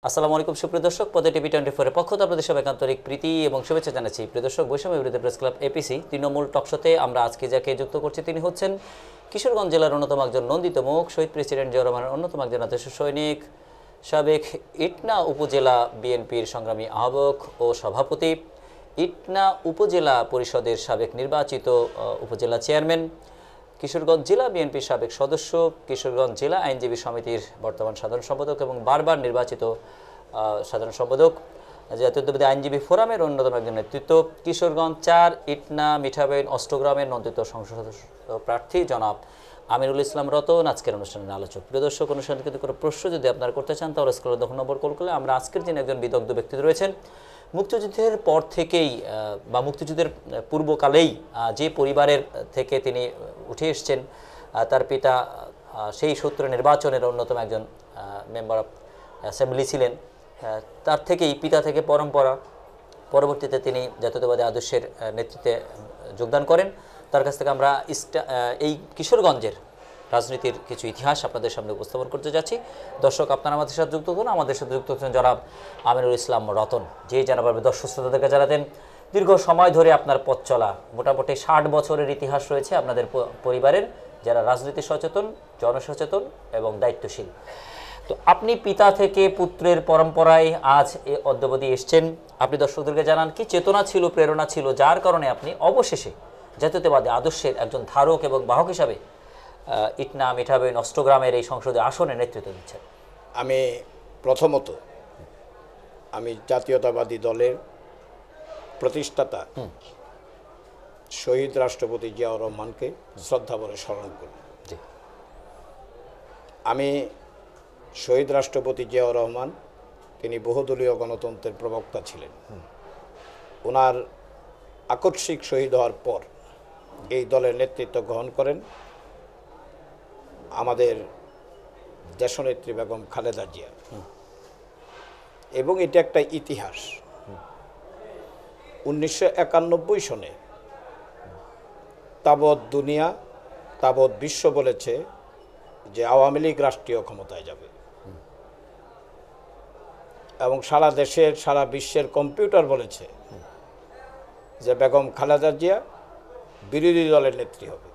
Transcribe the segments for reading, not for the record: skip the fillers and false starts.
আসসালামু আলাইকুম সুপ্রিয় দর্শক, পদে টিভি 24 এর পক্ষ থেকে আপনাদের সবাইকে আন্তরিক প্রীতি এবং শুভেচ্ছা জানাচ্ছি। প্রিয় দর্শক, বৈষম্য বিরোধী প্রেস ক্লাব এপিসি তৃণমূল টকশোতে আমরা আজকে যাকে যুক্ত করছি তিনি হচ্ছেন কিশোরগঞ্জ জেলার অন্যতম একজন নন্দিত মুখ, শহীদ প্রেসিডেন্ট জিয়াউর রহমানের অন্যতম একজন আদর্শ সৈনিক, সাবেক ইটনা উপজেলা বিএনপির সংগ্রামী আহ্বায়ক ও সভাপতি, ইটনা উপজেলা পরিষদের সাবেক নির্বাচিত উপজেলা চেয়ারম্যান, কিশোরগঞ্জ জেলা বিএনপির সাবেক সদস্য, কিশোরগঞ্জ জেলা আইনজীবী সমিতির বর্তমান সাধারণ সম্পাদক এবং বারবার নির্বাচিত সাধারণ সম্পাদক, জাতীয়তাবাদী আইনজীবী ফোরামের অন্যতম একজন নেতৃত্ব, কিশোরগঞ্জ ৪ ইটনা মিঠাবেইন অষ্টগ্রামের নন্দিত সংসদ সদস্য প্রার্থী জনাব আমিরুল ইসলাম রতন আজকের অনুষ্ঠানের আলোচক। প্রিয় দর্শক, অনুষ্ঠানে কিন্তু কোনো প্রশ্ন যদি আপনারা করতে চান তাহলে স্ক্রিনে দেখানো নম্বর কল করলে আমরা আজকের যিনি একজন বিদগ্ধ ব্যক্তি রয়েছেন, মুক্তিযুদ্ধের পর থেকেই বা মুক্তিযুদ্ধের পূর্বকালেই যে পরিবারের থেকে তিনি উঠে এসছেন, তার পিতা সেই সূত্রে নির্বাচনের অন্যতম একজন মেম্বার অফ অ্যাসেম্বলি ছিলেন, তার থেকেই পিতা থেকে পরম্পরা, পরবর্তীতে তিনি জাতীয়তাবাদী আদর্শের নেতৃত্বে যোগদান করেন। তার কাছ থেকে আমরা এই কিশোরগঞ্জের রাজনীতির কিছু ইতিহাস আপনাদের সামনে উপস্থাপন করতে যাচ্ছি। দর্শক, আপনারা আমাদের সাথে যুক্ত করুন। আমাদের সাথে যুক্ত হচ্ছেন জনাব আমিরুল ইসলাম রতন, যে জানাবার দর্শক শ্রোতাদেরকে জানাতেন দীর্ঘ সময় ধরে আপনার পথ চলা, মোটামুটি 60 বছরের ইতিহাস রয়েছে আপনাদের পরিবারের, যারা রাজনীতি সচেতন, জনসচেতন এবং দায়িত্বশীল। তো আপনি পিতা থেকে পুত্রের পরম্পরায় আজ এ অদ্যাবধি এসছেন। আপনি দর্শকদেরকে জানান কি চেতনা ছিল, প্রেরণা ছিল, যার কারণে আপনি অবশেষে জাতীয়তাবাদী আদর্শের একজন ধারক এবং বাহক হিসাবে ইটনা মিঠাবেইন অষ্টগ্রামের এই সংসদে আসনে নেতৃত্ব দিচ্ছেন। আমি প্রথমত জাতীয়তাবাদী দলের প্রতিষ্ঠাতা শহীদ রাষ্ট্রপতি জিয়াউর রহমানকে শ্রদ্ধাভরে স্মরণ করি। আমি শহীদ রাষ্ট্রপতি জিয়াউর রহমান, তিনি বহুদলীয় গণতন্ত্রের প্রবক্তা ছিলেন। ওনার আকস্মিক শহীদ হওয়ার পর এই দলের নেতৃত্ব গ্রহণ করেন আমাদের দেশনেত্রী বেগম খালেদা জিয়া, এবং এটা একটা ইতিহাস। 1991 সনে তাবৎ দুনিয়া তাবৎ বিশ্ব বলেছে যে আওয়ামী লীগ রাষ্ট্রীয় ক্ষমতায় যাবে, এবং সারা দেশের সারা বিশ্বের কম্পিউটার বলেছে যে বেগম খালেদা জিয়া বিরোধী দলের নেত্রী হবে।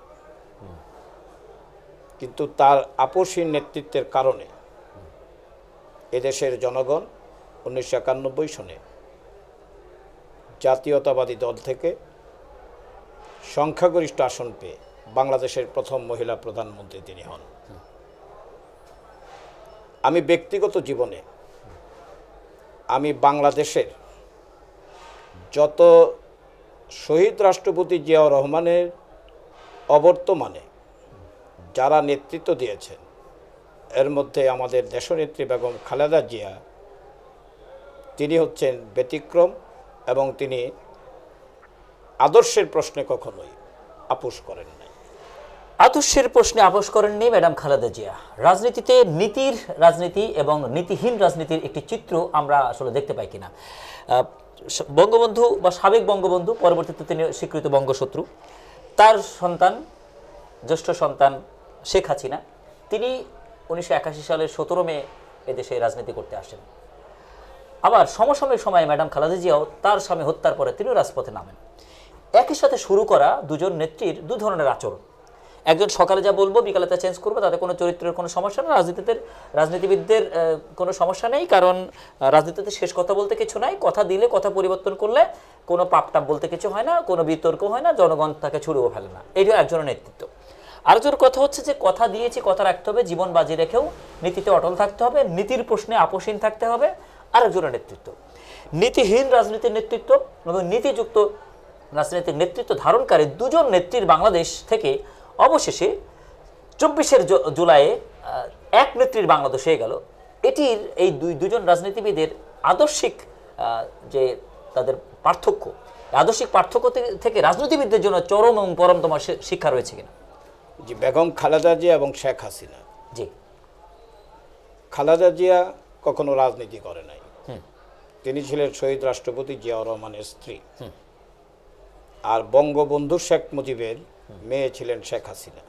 কিন্তু তার আপসহীন নেতৃত্বের কারণে এদেশের জনগণ 1991 সনে জাতীয়তাবাদী দল থেকে সংখ্যাগরিষ্ঠ আসন পেয়ে বাংলাদেশের প্রথম মহিলা প্রধানমন্ত্রী তিনি হন। আমি ব্যক্তিগত জীবনে আমি বাংলাদেশের যত শহীদ রাষ্ট্রপতি জিয়াউর রহমানের অবর্তমানে যারা নেতৃত্ব দিয়েছেন, এর মধ্যে আমাদের দেশনেত্রী বেগম খালেদা জিয়া, তিনি হচ্ছেন ব্যতিক্রম, এবং তিনি আদর্শের প্রশ্নে কখনোই আপোষ করেন নাই। আদর্শের প্রশ্নে আপোষ করেননি ম্যাডাম খালেদা জিয়া। রাজনীতিতে নীতির রাজনীতি এবং নীতিহীন রাজনীতির একটি চিত্র আমরা আসলে দেখতে পাই কিনা। বঙ্গবন্ধু বা সাবেক বঙ্গবন্ধু, পরবর্তীতে তিনি স্বীকৃত বঙ্গশত্রু, তার সন্তান, জ্যেষ্ঠ সন্তান শেখ হাসিনা, তিনি 1981 সালের 17 মে এদেশে রাজনীতি করতে আসেন। আবার সমসাময়িক সময়ে ম্যাডাম খালেদা জিয়াও তার স্বামী হত্যার পরে তিনিও রাজপথে নামেন। একই সাথে শুরু করা দুজন নেত্রীর দু ধরনের আচরণ, একজন সকালে যা বলবো বিকালে তা চেঞ্জ করবো, তাতে কোনো চরিত্রের কোনো সমস্যা নেই। রাজনীতিবিদদের কোনো সমস্যা নেই, কারণ রাজনীতিতে শেষ কথা বলতে কিছু নাই, কথা দিলে কথা পরিবর্তন করলে কোনো পাপটাপ বলতে কিছু হয় না, কোনো বিতর্ক হয় না, জনগণ তাকে ছুড়েও ফেলে না। এইটা একজনের নেতৃত্ব। আরেকজনের কথা হচ্ছে যে কথা দিয়েছি, কথা রাখতে হবে, জীবন বাজি রেখেও নীতিতে অটল থাকতে হবে, নীতির প্রশ্নে আপোষহীন থাকতে হবে। আরেকজনের নেতৃত্ব নীতিহীন রাজনীতির নেতৃত্ব এবং নীতিযুক্ত রাজনীতির নেতৃত্ব ধারণকারী দুজন নেত্রীর বাংলাদেশ থেকে অবশেষে 24 জুলাইয়ে এক নেত্রীর বাংলাদেশ হয়ে গেল। এটির এই দুজন রাজনীতিবিদের আদর্শিক যে তাদের পার্থক্য, আদর্শিক পার্থক্য থেকে রাজনীতিবিদদের জন্য চরম এবং পরমতম শিক্ষা রয়েছে কিনা? জি, বেগম খালেদা জিয়া এবং শেখ হাসিনা। জি, খালেদা জিয়া কখনো রাজনীতি করে নাই। তিনি ছিলেন শহীদ রাষ্ট্রপতি জিয়াউর রহমানের স্ত্রী, আর বঙ্গবন্ধু শেখ মুজিবের মেয়ে ছিলেন শেখ হাসিনা।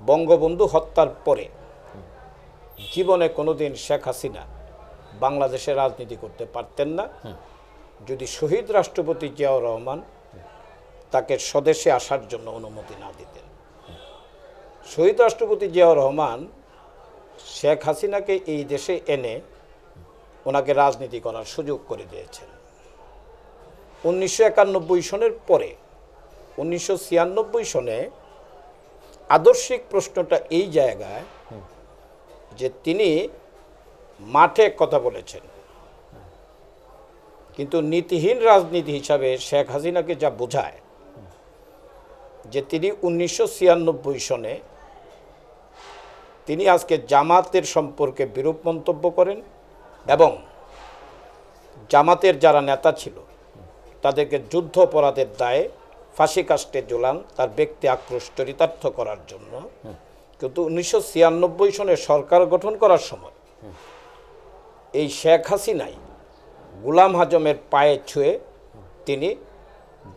বঙ্গবন্ধু হত্যার পরে জীবনে কোনোদিন শেখ হাসিনা বাংলাদেশে রাজনীতি করতে পারতেন না যদি শহীদ রাষ্ট্রপতি জিয়াউর রহমান তাকে স্বদেশে আসার জন্য অনুমতি না দিতেন। শহীদ রাষ্ট্রপতি জিয়াউর রহমান শেখ হাসিনাকে এই দেশে এনে ওনাকে রাজনীতি করার সুযোগ করে দিয়েছেন। 1991 সনের পরে 1996 সনে আদর্শিক প্রশ্নটা এই জায়গায় যে তিনি মাঠে কথা বলেছেন, কিন্তু নীতিহীন রাজনীতি হিসাবে শেখ হাসিনাকে যা বোঝায় যে তিনি 1996 সনে তিনি আজকে জামাতের সম্পর্কে বিরূপ মন্তব্য করেন এবং জামাতের যারা নেতা ছিল তাদেরকে যুদ্ধ অপরাধের দায়ে ফাঁসি কাস্টে ঝোলান তার ব্যক্তি আক্রোশ চরিতার্থ করার জন্য। কিন্তু 1996 সনে সরকার গঠন করার সময় এই শেখ হাসিনাই গোলাম আজমের পায়ে ছুঁয়ে তিনি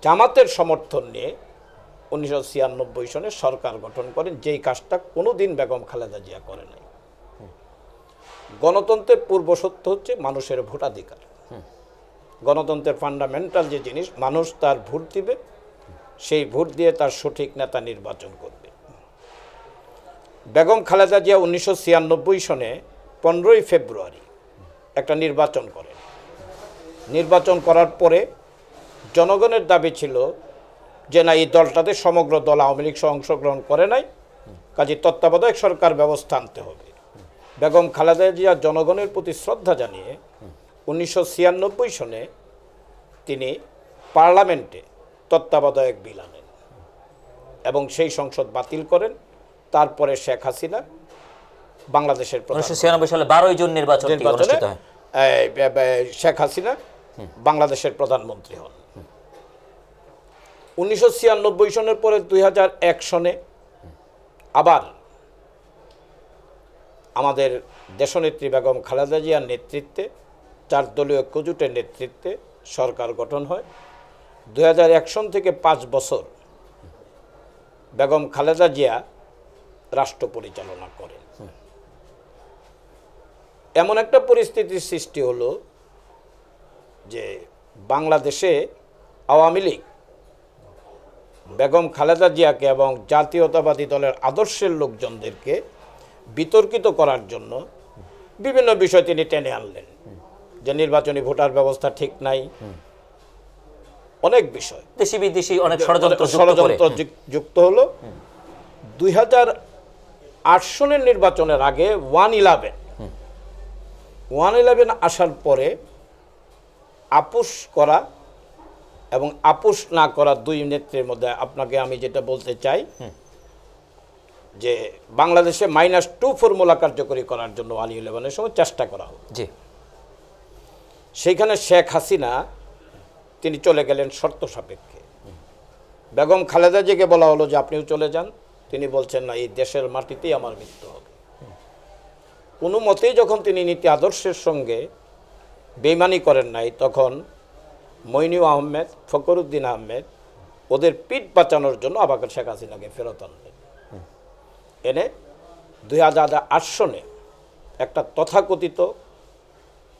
জামাতের সমর্থন নিয়ে 1996 সনে সরকার গঠন করেন, যেই কাজটা কোনোদিন বেগম খালেদা জিয়া করে নাই। গণতন্ত্রের পূর্বশর্ত হচ্ছে মানুষের ভোটাধিকার। গণতন্ত্রের ফান্ডামেন্টাল যে জিনিস, মানুষ তার ভোট দিবে, সেই ভোট দিয়ে তার সঠিক নেতা নির্বাচন করবে। বেগম খালেদা জিয়া 1996 সনে 15ই ফেব্রুয়ারি একটা নির্বাচন করেন। নির্বাচন করার পরে জনগণের দাবি ছিল যে না, এই দলটাতে সমগ্র দল আওয়ামী লীগ অংশগ্রহণ করে নাই, কাজে তত্ত্বাবধায়ক সরকার ব্যবস্থা আনতে হবে। বেগম খালেদা জিয়া জনগণের প্রতি শ্রদ্ধা জানিয়ে 1996 সনে তিনি পার্লামেন্টে তত্ত্বাবধায়ক বিল আনেন এবং সেই সংসদ বাতিল করেন। তারপরে শেখ হাসিনা বাংলাদেশের 1996 সালে 12 জুন নির্বাচন অনুষ্ঠিত হয়। শেখ হাসিনা বাংলাদেশের প্রধানমন্ত্রী হন। 1996 সনের পরে 2001 সনে আবার আমাদের দেশনেত্রী বেগম খালেদা জিয়ার নেতৃত্বে 4 দলীয় ঐক্যজোটের নেতৃত্বে সরকার গঠন হয়। 2001 সন থেকে 5 বছর বেগম খালেদা জিয়া রাষ্ট্র পরিচালনা করেন। এমন একটা পরিস্থিতির সৃষ্টি হলো যে বাংলাদেশে আওয়ামী লীগ বেগম খালেদা জিয়াকে এবং জাতীয়তাবাদী দলের আদর্শের লোকজনদেরকে বিতর্কিত করার জন্য বিভিন্ন বিষয় তিনি টেনে আনলেন, যে নির্বাচনী ভোটার ব্যবস্থা ঠিক নাই, অনেক বিষয় দেশি বিদেশি অনেক ষড়যন্ত্র যুক্ত হলো। 2008 সনের নির্বাচনের আগে 111 আসার পরে আপোষ করা এবং আপোষ না করা দুই নেত্রীর মধ্যে আপনাকে আমি যেটা বলতে চাই যে বাংলাদেশে -2 ফর্মুলা কার্যকরী করার জন্য 111 সময় চেষ্টা করা হোক। সেইখানে শেখ হাসিনা তিনি চলে গেলেন শর্ত সাপেক্ষে। বেগম খালেদা জিয়াকে বলা হলো যে আপনিও চলে যান, তিনি বলছেন না, এই দেশের মাটিতেই আমার মৃত্যু হবে। কোনো মতেই যখন তিনি নীতি আদর্শের সঙ্গে বেইমানি করেন নাই, তখন মইনু আহমেদ, ফখরুদ্দিন আহমেদ ওদের পিঠ বাঁচানোর জন্য আবার শেখ হাসিনাকে ফেরত আনলেন। এনে 2008 সনে একটা তথাকথিত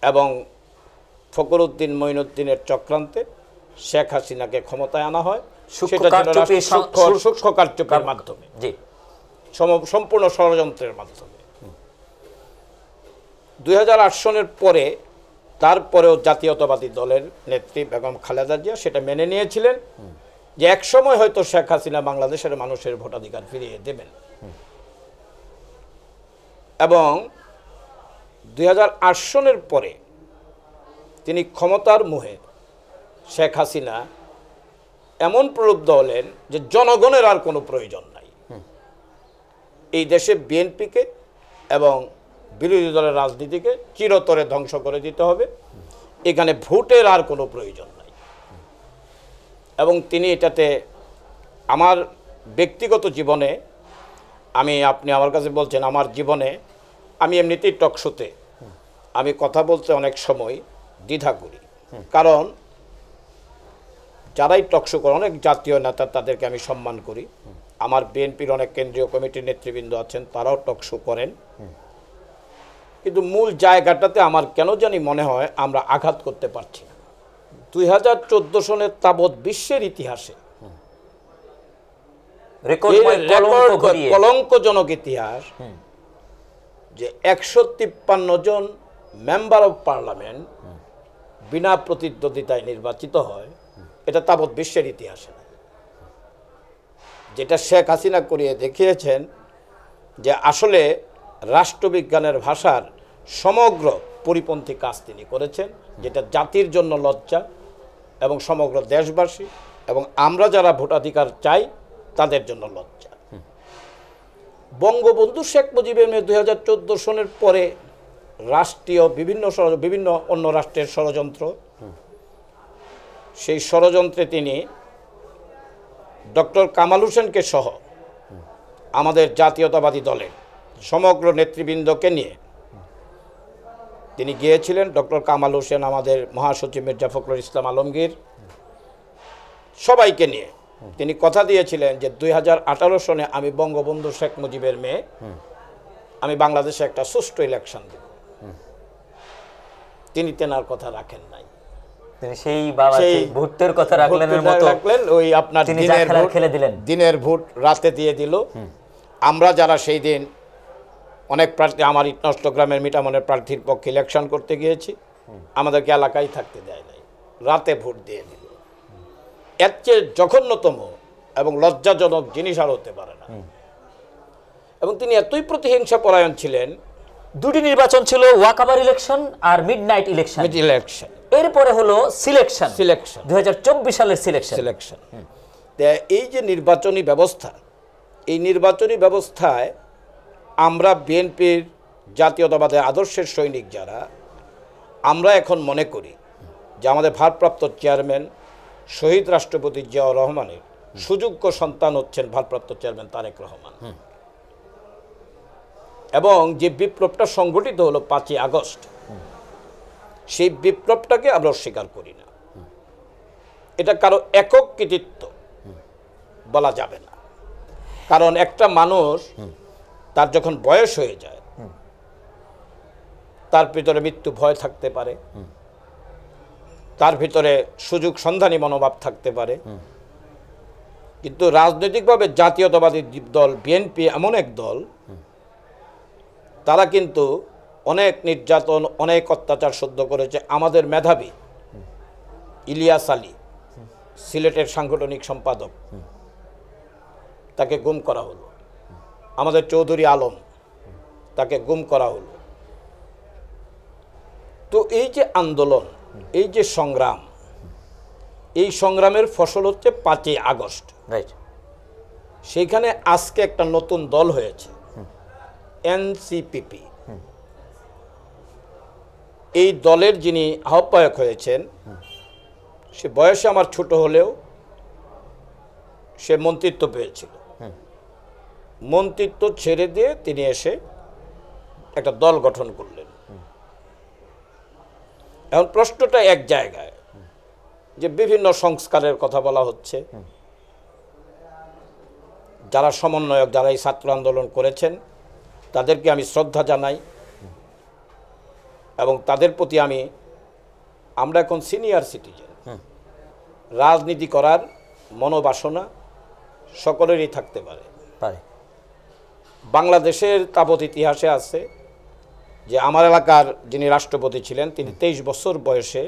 এবং ফখরুদ্দিন মঈনুদ্দিনের চক্রান্তে শেখ হাসিনাকে ক্ষমতায় আনা হয়, সূক্ষ্ম কারচুপির মাধ্যমে, সম্পূর্ণ ষড়যন্ত্রের মাধ্যমে। 2008 সনের পরে তারপরেও জাতীয়তাবাদী দলের নেত্রী বেগম খালেদা জিয়া সেটা মেনে নিয়েছিলেন যে এক সময় হয়তো শেখ হাসিনা বাংলাদেশের মানুষের ভোটাধিকার ফিরিয়ে দেবেন। এবং 2008 সনের পরে তিনি ক্ষমতার মোহে শেখ হাসিনা এমন প্রলুব্ধ হলেন যে জনগণের আর কোনো প্রয়োজন নাই, এই দেশে বিএনপিকে এবং বিরোধী দলের রাজনীতিকে চিরতরে ধ্বংস করে দিতে হবে, এখানে ভোটের আর কোনো প্রয়োজন নাই। এবং তিনি এটাতে আমার ব্যক্তিগত জীবনে আপনি আমার কাছে বলছেন, আমার জীবনে আমি এমনিতেই টকশোতে আমি কথা বলতে অনেক সময় দ্বিধা করি, কারণ যারাই টকশো করে অনেক জাতীয় নেতা, তাদেরকে আমি সম্মান করি। আমার বিএনপির অনেক কেন্দ্রীয় কমিটির নেতৃবৃন্দ আছেন, তারাও টকশো করেন। কিন্তু মূল জায়গাটাতে আমার কেন জানি মনে হয় আমরা আঘাত করতে পারছি না। 2014 সনের তাবৎ বিশ্বের ইতিহাসে কলঙ্কজনক ইতিহাস যে 153 জন মেম্বার অফ পার্লামেন্ট বিনা প্রতিদ্বন্দ্বিতায় নির্বাচিত হয়, এটা তাবৎ বিশ্বের ইতিহাসে না। যেটা শেখ হাসিনা করিয়ে দেখিয়েছেন যে আসলে রাষ্ট্রবিজ্ঞানের ভাষার সমগ্র পরিপন্থী কাজ তিনি করেছেন, যেটা জাতির জন্য লজ্জা এবং সমগ্র দেশবাসী এবং আমরা যারা ভোটাধিকার চাই তাদের জন্য লজ্জা। বঙ্গবন্ধু শেখ মুজিবের মেয়ে 2014 সনের পরে রাষ্ট্রীয় বিভিন্ন অন্য রাষ্ট্রের ষড়যন্ত্র, সেই ষড়যন্ত্রে তিনি ডক্টর কামাল হোসেনকে সহ আমাদের জাতীয়তাবাদী দলের সমগ্র নেতৃবৃন্দকে নিয়ে তিনি গিয়েছিলেন। ডক্টর কামাল হোসেন, আমাদের মহাসচিব মির্জা ফখরুল ইসলাম আলমগীর, সবাইকে নিয়ে তিনি কথা দিয়েছিলেন যে 2018 সনে আমি বঙ্গবন্ধু শেখ মুজিবের মেয়ে, আমি বাংলাদেশে একটা সুষ্ঠু ইলেকশন দেব। তিনি তেনার কথা রাখেন নাই। তিনি সেই ভোটের কথা রাখলেন, ওই আপনার দিনের ভোট রাতে দিয়ে দিল। আমরা যারা সেই দিন অনেক প্রার্থী, আমার নষ্টগ্রামের মিটামনের প্রার্থীর পক্ষে ইলেকশন করতে গিয়েছি, আমাদেরকে এলাকায় থাকতে দেয় নাই, রাতে ভোট দিয়ে দিল। এর চেয়ে জঘন্যতম এবং লজ্জাজনক জিনিস আর হতে পারে না। এবং তিনি এতই প্রতিহিংসা পরায়ণ ছিলেন। দুটি নির্বাচন ছিল, ওয়াকওভার ইলেকশন আর মিডনাইট ইলেকশন। এরপরে হলো সিলেকশন 2024 সালের সিলেকশন। এই যে নির্বাচনী ব্যবস্থা, এই নির্বাচনী ব্যবস্থায় আমরা বিএনপির জাতীয়তাবাদের আদর্শের সৈনিক যারা, আমরা এখন মনে করি যে আমাদের ভারপ্রাপ্ত চেয়ারম্যান শহীদ রাষ্ট্রপতি জিয়াউর রহমানের সুযোগ্য সন্তান হচ্ছেন ভারপ্রাপ্ত চেয়ারম্যান তারেক রহমান। এবং যে বিপ্লবটা সংগঠিত হলো 5ই আগস্ট, সেই বিপ্লবটাকে আমরা অস্বীকার করি না। এটা কারো একক কৃতিত্ব বলা যাবে না। কারণ একটা মানুষ তার যখন বয়স হয়ে যায়, তার ভিতরে মৃত্যু ভয় থাকতে পারে, তার ভিতরে সুযোগ সন্ধানী মনোভাব থাকতে পারে। কিন্তু রাজনৈতিকভাবে জাতীয়তাবাদী দল বিএনপি এমন এক দল, তারা কিন্তু অনেক নির্যাতন, অনেক অত্যাচার সহ্য করেছে। আমাদের মেধাবী ইলিয়াস আলী, সিলেটের সাংগঠনিক সম্পাদক, তাকে গুম করা হলো। আমাদের চৌধুরী আলম, তাকে গুম করা হলো। তো এই যে আন্দোলন, এই যে সংগ্রাম, এই সংগ্রামের ফসল হচ্ছে 5ই আগস্ট। সেইখানে আজকে একটা নতুন দল হয়েছে, এনসিপিপি। এই দলের যিনি আহ্বায়ক হয়েছেন, সে বয়সে আমার ছোট হলেও সে মন্ত্রিত্ব পেয়েছিল। মন্ত্রিত্ব ছেড়ে দিয়ে তিনি এসে একটা দল গঠন করলেন। এখন প্রশ্নটা এক জায়গায়, যে বিভিন্ন সংস্কারের কথা বলা হচ্ছে। যারা সমন্বয়ক, যারা এই ছাত্র আন্দোলন করেছেন, তাদেরকে আমি শ্রদ্ধা জানাই এবং তাদের প্রতি আমরা এখন সিনিয়র সিটিজেন। রাজনীতি করার মনোবাসনা সকলেরই থাকতে পারে। বাংলাদেশের তাবৎ ইতিহাসে আছে যে আমার এলাকার যিনি রাষ্ট্রপতি ছিলেন, তিনি 23 বছর বয়সে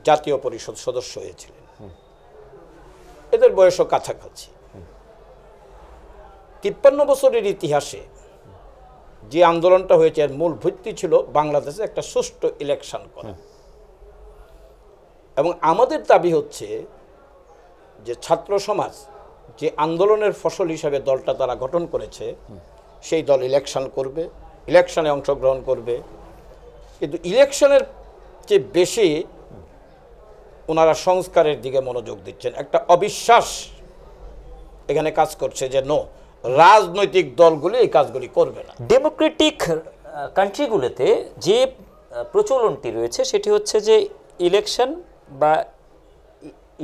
জাতীয় পরিষদ সদস্য হয়েছিলেন। এদের বয়সও কাছাকাছি। 53 বছরের ইতিহাসে যে আন্দোলনটা হয়েছে, এর মূল ভিত্তি ছিল বাংলাদেশে একটা সুষ্ঠু ইলেকশন করা। এবং আমাদের দাবি হচ্ছে যে ছাত্র সমাজ যে আন্দোলনের ফসল হিসাবে দলটা তারা গঠন করেছে, সেই দল ইলেকশন করবে, ইলেকশনে অংশগ্রহণ করবে। কিন্তু ইলেকশনের চেয়ে বেশি ওনারা সংস্কারের দিকে মনোযোগ দিচ্ছেন। একটা অবিশ্বাস এখানে কাজ করছে যে রাজনৈতিক দলগুলি এই কাজগুলি করবে না। ডেমোক্রেটিক কান্ট্রিগুলোতে যে প্রচলনটি রয়েছে সেটি হচ্ছে যে ইলেকশন বা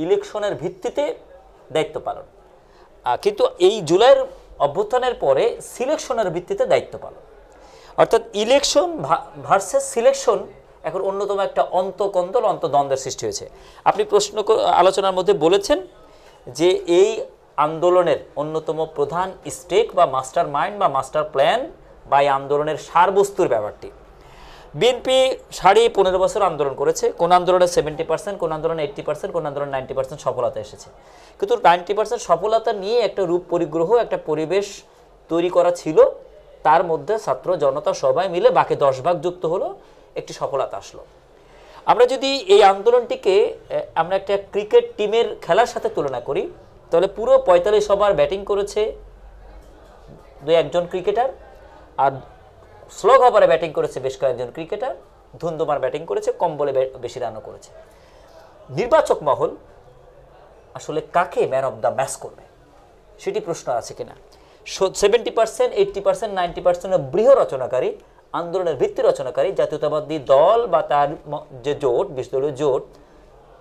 ইলেকশনের ভিত্তিতে দায়িত্ব পালন, কিন্তু এই জুলাইয়ের অভ্যুত্থানের পরে সিলেকশনের ভিত্তিতে দায়িত্ব পালন। অর্থাৎ ইলেকশন ভার্সেস সিলেকশন এখন অন্যতম একটা অন্তকন্দল অন্তদ্বন্দ্বের সৃষ্টি হয়েছে। আপনি আলোচনার মধ্যে বলেছেন যে এই আন্দোলনের অন্যতম প্রধান স্টেক বা মাস্টার মাইন্ড বা মাস্টার প্ল্যান বা এই আন্দোলনের সারবস্তুর ব্যাপারটি। বিএনপি 15.5 বছর আন্দোলন করেছে, কোন আন্দোলনে 70%, কোন আন্দোলনে 80%, কোন আন্দোলনে 90% সফলতা এসেছে, কিন্তু 90% সফলতা নিয়ে একটা রূপ পরিগ্রহ, একটা পরিবেশ তৈরি করা ছিল, তার মধ্যে ছাত্র জনতা সবাই মিলে বাকি 10 ভাগ যুক্ত হলো, একটি সফলতা আসলো। আমরা যদি এই আন্দোলনটিকে আমরা একটা ক্রিকেট টিমের খেলার সাথে তুলনা করি, তাহলে পুরো 45 ওভার ব্যাটিং করেছে 2-1 ক্রিকেটার, আর স্লো ওভারে ব্যাটিং করেছে বেশ কয়েকজন ক্রিকেটার, ধুন্দুমার ব্যাটিং করেছে, কম বলে বেশি রানও করেছে। নির্বাচক মহল আসলে কাকে ম্যান অফ দ্য ম্যাচ করবে সেটি প্রশ্ন আছে কিনা। 70%, 80%, 90% বৃহ রচনাকারী, আন্দোলনের ভিত্তি রচনাকারী জাতীয়তাবাদী দল বা তার যে জোট, 20 দলীয় জোট,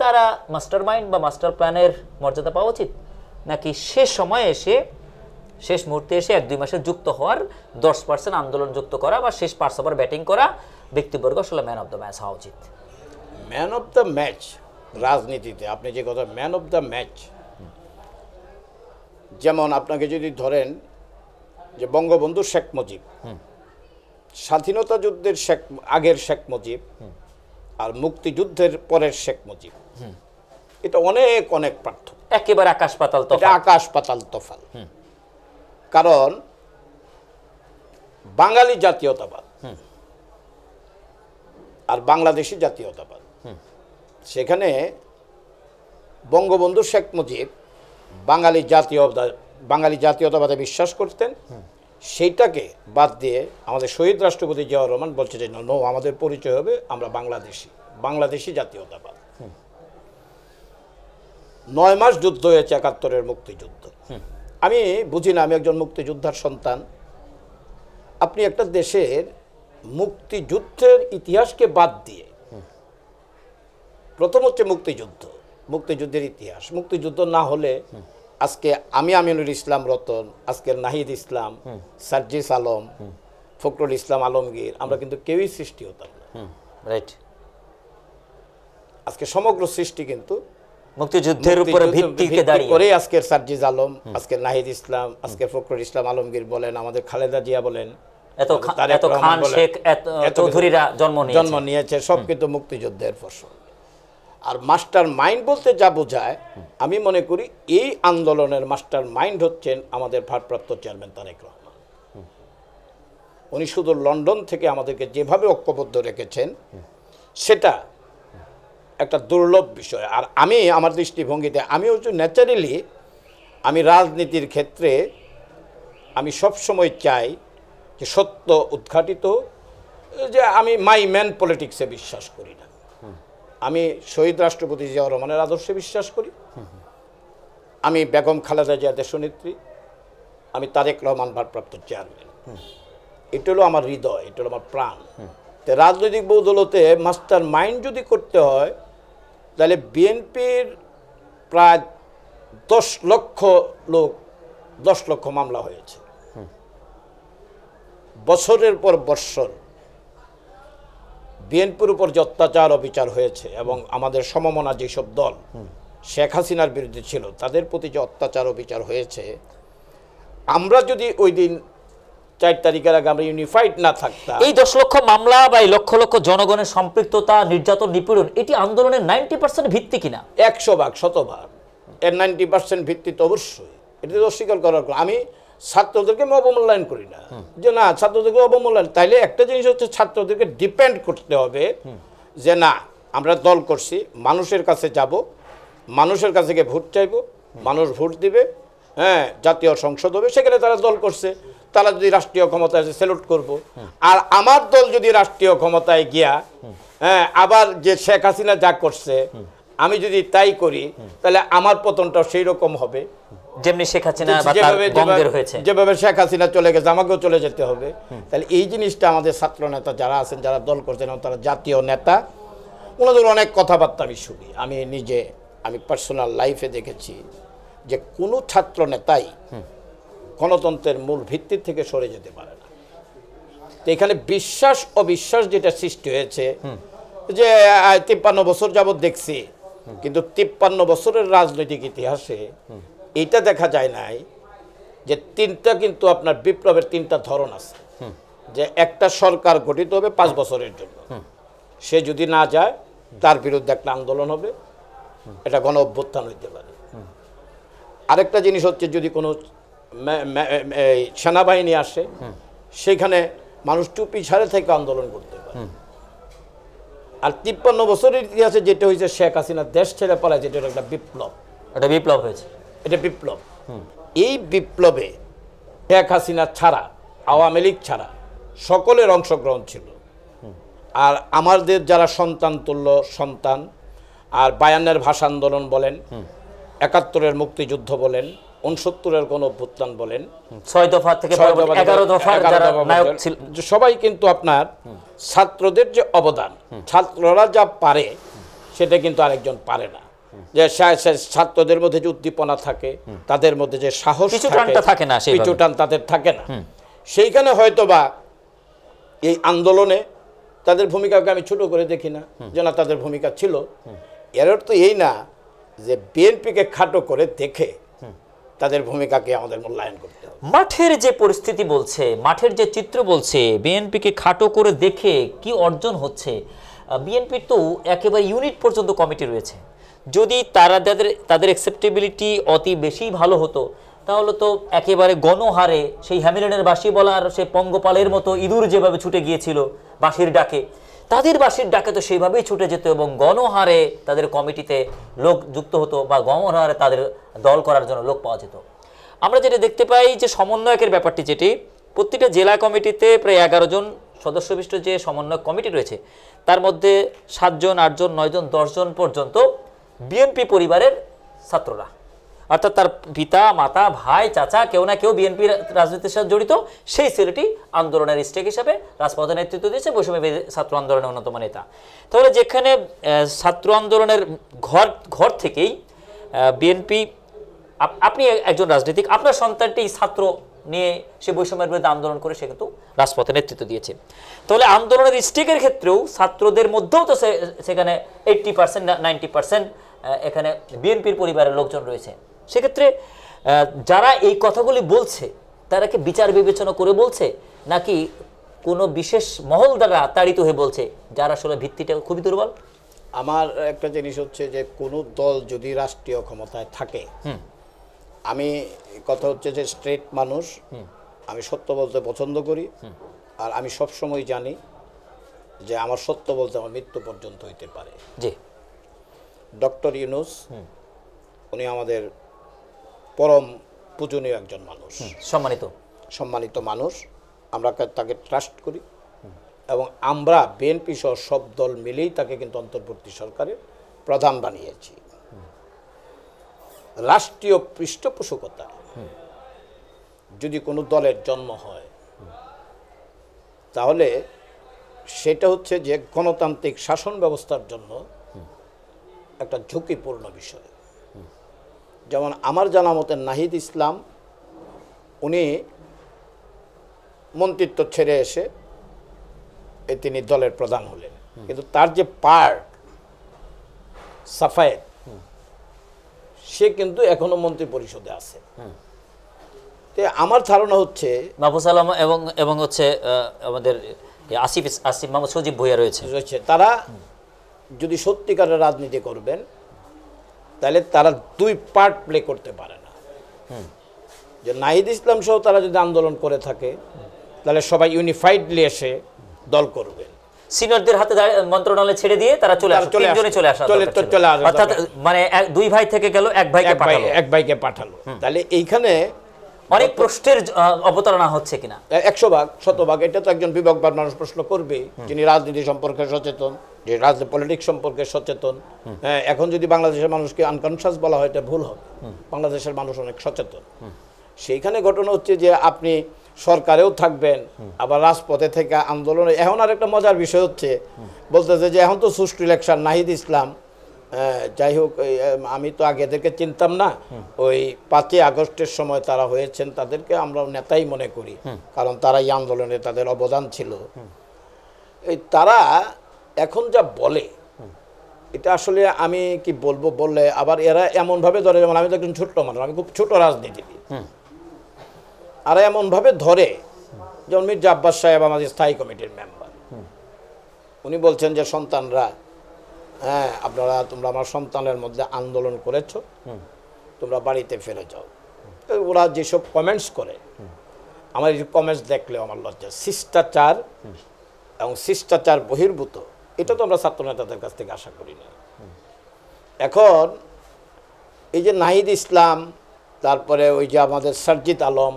তারা মাস্টার মাইন্ড বা মাস্টার প্ল্যানের মর্যাদা পাওয়া উচিত, নাকি শেষ সময়ে এসে শেষ মুহূর্তে এসে 1-2 মাসে যুক্ত হওয়ার 10% আন্দোলন যুক্ত করা বা শেষ 5 ওভার ব্যাটিং করা ব্যক্তিবর্গ আসলে ম্যান অফ দ্য ম্যাচ হওয়া উচিত? ম্যান অফ দ্য ম্যাচ রাজনীতিতে আপনি যে কথা ম্যান অফ দ্য ম্যাচ, যেমন আপনাকে যদি ধরেন যে বঙ্গবন্ধু শেখ মুজিব, স্বাধীনতা যুদ্ধের আগের শেখ মুজিব আর মুক্তিযুদ্ধের পরের শেখ মুজিব, এটা অনেক অনেক পার্থক্য, একেবারে আকাশ পাতাল তফাৎ। এটা আকাশ পাতাল তফাৎ। কারণ বাঙালি জাতীয়তাবাদ আর বাংলাদেশি জাতীয়তাবাদ, সেখানে বঙ্গবন্ধু শেখ মুজিব বাঙালি জাতীয়তাবাদে বিশ্বাস করতেন, সেইটাকে বাদ দিয়ে আমাদের শহীদ রাষ্ট্রপতি জিয়াউর রহমান বলছে যে নো, আমাদের পরিচয় হবে আমরা বাংলাদেশি জাতীয়তাবাদ। 9 মাস যুদ্ধ হয়েছে, 71-এর মুক্তিযুদ্ধ। আমি বুঝি না, আমি একজন মুক্তিযোদ্ধার সন্তান। আপনি একটা দেশের মুক্তিযুদ্ধের ইতিহাসকে বাদ দিয়ে, প্রথম হচ্ছে মুক্তিযুদ্ধের ইতিহাস। মুক্তিযুদ্ধ না হলে আজকে আমি আমিনুল ইসলাম রতন, আজকের নাহিদ ইসলাম, সার্জিস আলম, ফখরুল ইসলাম আলমগীর, আমরা কিন্তু কেউই সৃষ্টি হতাম না। রাইট। আজকে সমগ্র সৃষ্টি কিন্তু মুক্তিযুদ্ধের উপরে ভিত্তি করে আজকের সার্জিস আলম, আজকের নাহিদ ইসলাম, আজকের ফখরুল ইসলাম আলমগীর বলেন, আমাদের খালেদা জিয়া বলেন, এত খান শেখ চৌধুরীরা জন্ম নিয়েছে, সব কিন্তু মুক্তিযুদ্ধের ফসল। আর মাস্টার মাইন্ড বলতে যা বোঝায়, আমি মনে করি এই আন্দোলনের মাস্টার মাইন্ড হচ্ছেন আমাদের ভারপ্রাপ্ত চেয়ারম্যান তারেক রহমান। উনি শুধু লন্ডন থেকে আমাদেরকে যেভাবে ঐক্যবদ্ধ রেখেছেন, সেটা একটা দুর্লভ বিষয়। আর আমি আমার দৃষ্টিভঙ্গিতে আমি হচ্ছে ন্যাচারালি, আমি রাজনীতির ক্ষেত্রে আমি সবসময় চাই যে সত্য উদ্ঘাটিত, যে আমি মাই ম্যান পলিটিক্সে বিশ্বাস করি না। আমি শহীদ রাষ্ট্রপতি জিয়াউর রহমানের আদর্শে বিশ্বাস করি, আমি বেগম খালেদা জিয়া দেশনেত্রী, আমি তারেক রহমান ভারপ্রাপ্ত চেয়ারম্যান। এটা হলো আমার হৃদয়, এটা হলো আমার প্রাণ। তো রাজনৈতিক বৌদলতে মাস্টার মাইন্ড যদি করতে হয়, তাহলে বিএনপির প্রায় 10 লক্ষ মামলা হয়েছে, বছরের পর বৎসর বিএনপির উপর যে অত্যাচার অবিচার হয়েছে, এবং আমাদের সমমনা যেসব দল শেখ হাসিনার বিরুদ্ধে ছিল, তাদের প্রতি যে অত্যাচার অবিচার হয়েছে, আমরা যদি ওই দিন 4 তারিখের আগে আমরা ইউনিফাইড না থাকতাম, এই 10 লক্ষ মামলা বা এই লক্ষ লক্ষ জনগণের সম্পৃক্ততা, নির্যাতন, নিপীড়ন, এটি আন্দোলনের 90% ভিত্তি কিনা? 100 ভাগ, 100 ভাগ। এর 90% ভিত্তি তো অবশ্যই, এটা তো অস্বীকার করার। আমি ছাত্রদেরকে অবমূল্যায়ন করি না, যে না ছাত্রদেরকে অবমূল্যায়ন। তাইলে একটা জিনিস হচ্ছে, ছাত্রদেরকে ডিপেন্ড করতে হবে যে না, আমরা দল করছি, মানুষের কাছে যাব, মানুষের কাছে গিয়ে ভোট চাইব, মানুষ ভোট দিবে, হ্যাঁ, জাতীয় সংসদ হবে, সেখানে তারা দল করছে, তারা যদি রাষ্ট্রীয় ক্ষমতায় স্যালুট করব। আর আমার দল যদি রাষ্ট্রীয় ক্ষমতায় গিয়া, হ্যাঁ, আবার যে শেখ হাসিনা যা করছে আমি যদি তাই করি, তাহলে আমার পতনটাও সেই রকম হবে, যেমনি শেখ হাসিনা বা তার গঙ্গের হয়েছে, যেভাবে শেখ হাসিনা চলে গেছে আমাকেও চলে যেতে হবে। তাহলে এই জিনিসটা আমাদের ছাত্র নেতা যারা আছেন, যারা দল করছেন, তারা জাতীয় নেতা, ওনাদের অনেক কথাবার্তা আমি শুনি। আমি পার্সোনাল লাইফে দেখেছি যে কোনো ছাত্র নেতাই গণতন্ত্রের মূল ভিত্তি থেকে সরে যেতে পারে না। তো এখানে বিশ্বাস অবিশ্বাস যেটা সৃষ্টি হয়েছে যে 53 বছর যাবৎ দেখছি, কিন্তু 53 বছরের রাজনৈতিক ইতিহাসে এটা দেখা যায় নাই যে তিনটা কিন্তু আপনার বিপ্লবের তিনটা ধরন আছে। যে একটা সরকার গঠিত হবে 5 বছরের জন্য, সে যদি না যায় তার বিরুদ্ধে একটা আন্দোলন হবে, এটা গণ অভ্যুত্থান হইতে পারে। আরেকটা জিনিস হচ্ছে যদি কোনো সেনাবাহিনী আসে, সেখানে মানুষ চুপি ছাড়ে থেকে আন্দোলন করতে পারে। আর 53 বছরের ইতিহাসে যেটা হয়েছে, শেখ হাসিনা দেশ ছেড়ে পালায়, যেটা একটা বিপ্লব, এটা বিপ্লব হয়েছে, এটা বিপ্লব। এই বিপ্লবে শেখ হাসিনা ছাড়া, আওয়ামী লীগ ছাড়া সকলের অংশগ্রহণ ছিল। আর আমাদের যারা সন্তান তুল্য সন্তান, আর 52-এর ভাষা আন্দোলন বলেন, 71-এর মুক্তিযুদ্ধ বলেন, 69-এর গণ অভ্যুত্থান বলেন, 6 দফা থেকে 11 দফার যারা নায়ক ছিল, সবাই কিন্তু আপনার ছাত্রদের যে অবদান, ছাত্ররা যা পারে সেটা কিন্তু আরেকজন পারে না। যে ছাত্রদের মধ্যে যে উদ্দীপনা থাকে, তাদের মধ্যে যে সাহস থাকে না, পিছুটান তাদের থাকে না। সেইখানে হয়তোবা এই আন্দোলনে তাদের ভূমিকাকে আমি ছোট করে দেখি না, যে না তাদের ভূমিকা ছিল। এর অর্থ এই না যে বিএনপিকে খাটো করে দেখে তাদের ভূমিকাকে আমাদের মূল্যায়ন করতে হবে। মাঠের যে পরিস্থিতি বলছে, মাঠের যে চিত্র বলছে, বিএনপিকে খাটো করে দেখে কি অর্জন হচ্ছে। বিএনপির তো একেবারে ইউনিট পর্যন্ত কমিটি রয়েছে। যদি তাদের অ্যাকসেপ্টেবিলিটি অতি বেশি ভালো হতো, তাহলে তো একেবারে গণহারে সেই হ্যামিলনের বাঁশি বলার সে পঙ্গপালের মতো ইঁদুর যেভাবে ছুটে গিয়েছিল বাঁশির ডাকে, তাদের বাঁশির ডাকে তো সেইভাবেই ছুটে যেত এবং গণহারে তাদের কমিটিতে লোক যুক্ত হতো বা গণহারে তাদের দল করার জন্য লোক পাওয়া যেত। আমরা যেটা দেখতে পাই যে সমন্বয়কের ব্যাপারটি, যেটি প্রতিটা জেলা কমিটিতে প্রায় 11 জন সদস্যবিষ্ট যে সমন্বয়ক কমিটি রয়েছে, তার মধ্যে 7 জন, 8 জন, 9 জন, 10 জন পর্যন্ত বিএনপি পরিবারের ছাত্ররা, অর্থাৎ তার পিতা, মাতা, ভাই, চাচা, কেউ না কেউ বিএনপি রাজনীতির সাথে জড়িত। সেই ছেলেটি আন্দোলনের স্টেক হিসাবে রাজপথে নেতৃত্ব দিয়েছে, বৈষম্য ছাত্র আন্দোলনের অন্যতম নেতা। তাহলে যেখানে ছাত্র আন্দোলনের ঘর থেকেই বিএনপি, আপনি একজন রাজনীতিক, আপনার সন্তানটি ছাত্র নিয়ে সে বৈষম্যের বিরুদ্ধে আন্দোলন করে সে কিন্তু রাজপথে নেতৃত্ব দিয়েছে। তাহলে আন্দোলনের স্টেকের ক্ষেত্রেও ছাত্রদের মধ্যেও তো সেখানে 80%, 90% এখানে বিএনপির পরিবারের লোকজন রয়েছে। সেক্ষেত্রে যারা এই কথাগুলি বলছে, তারা কি বিচার বিবেচনা করে বলছে, নাকি কোনো বিশেষ মহল দ্বারা তাড়িত হয়ে বলছে, যারা আসলে ভিত্তিটা খুবই দুর্বল? আমার একটা জিনিস হচ্ছে যে কোনো দল যদি রাষ্ট্রীয় ক্ষমতায় থাকে, আমি কথা হচ্ছে যে স্ট্রেট মানুষ, আমি সত্য বলতে পছন্দ করি। আর আমি সবসময় জানি যে আমার সত্য বলতে আমার মৃত্যু পর্যন্ত হইতে পারে। জি, ডক্টর ইউনূস উনি আমাদের পরম পূজনীয় একজন মানুষ, সম্মানিত মানুষ। আমরা তাকে ট্রাস্ট করি এবং আমরা বিএনপি সহ সব দল মিলেই তাকে কিন্তু অন্তর্বর্তী সরকারের প্রধান বানিয়েছি। রাষ্ট্রীয় পৃষ্ঠপোষকতা যদি কোনো দলের জন্ম হয়, তাহলে সেটা হচ্ছে যে গণতান্ত্রিক শাসন ব্যবস্থার জন্য একটা ঝুঁকিপূর্ণ বিষয়। যেমন আমার জানা মতে নাহিদ ইসলাম উনি মন্ত্রিত্ব ছেড়ে এসে তিনি দলের প্রধান হলেন, কিন্তু তার যে পার্ট সাফায়েত, সে কিন্তু এখনো মন্ত্রী পরিষদে আছে। আমার ধারণা হচ্ছে মাহফুজ আলম এবং হচ্ছে আমাদের আসিফ মোহাম্মদ সজীব ভুঁইয়া রয়েছে, তারা যদি সত্যিকারের রাজনীতি করবেন, তাহলে তারা দুই পার্ট প্লে করতে পারে না। যে নাহিদ ইসলাম সহ তারা যদি আন্দোলন করে থাকে, তাহলে সবাই ইউনিফাইডলি এসে দল করবেন। সিনিয়রদের হাতে মন্ত্রণালয় ছেড়ে দিয়ে তারা চলে আসা, অর্থাৎ মানে দুই ভাই থেকে গেল, এক ভাইকে পাঠালো। তাহলে এইখানে অনেক প্রশ্নের অবতারণা হচ্ছে কিনা 100 ভাগ 100 ভাগ। এটা তো একজন বিবেকবান মানুষ প্রশ্ন করবে, যিনি রাজনীতি সম্পর্কে সচেতন, যে রাজনীতি পলিটিক্স সম্পর্কে সচেতন। হ্যাঁ, এখন যদি বাংলাদেশের মানুষকে আনকনশিয়াস বলা হয়, এটা ভুল হবে। বাংলাদেশের মানুষ অনেক সচেতন। সেইখানে ঘটনা হচ্ছে যে আপনি সরকারেও থাকবেন, আবার রাজপথে থেকে আন্দোলনে। এখন আর একটা মজার বিষয় হচ্ছে, বলতেছে যে এখন তো সুষ্ঠু ইলেকশন, নাহিদ ইসলাম যাই হোক আমি তো আগে এদেরকে চিনতাম না, ওই 5ই আগস্টের সময় তারা হয়েছেন, তাদেরকে আমরা নেতাই মনে করি, কারণ তারা এই আন্দোলনে তাদের অবদান ছিল। এই তারা এখন যা বলে এটা আসলে আমি কি বলবো, বললে আবার এরা এমনভাবে ধরে, যেমন আমি তো একজন ছোট্ট মানুষ, আমি খুব ছোট রাজনীতিবিদ, আর এমনভাবে ধরে যেমন মির্জা আব্বাস সাহেব আমাদের স্থায়ী কমিটির মেম্বার, উনি বলছেন যে সন্তানরা, হ্যাঁ তোমরা আমার সন্তানের মধ্যে আন্দোলন করেছো, তোমরা বাড়িতে ফিরে যাও। ওরা যেসব কমেন্টস করে, আমার এই কমেন্টস দেখলেও আমার লজ্জা, শিষ্টাচার এবং শিষ্টাচার বহির্ভূত, এটা তো আমরা ছাত্র নেতাদের কাছ থেকে আশা করি না। এখন এই যে নাহিদ ইসলাম, তারপরে ওই যে আমাদের সারজিদ আলম,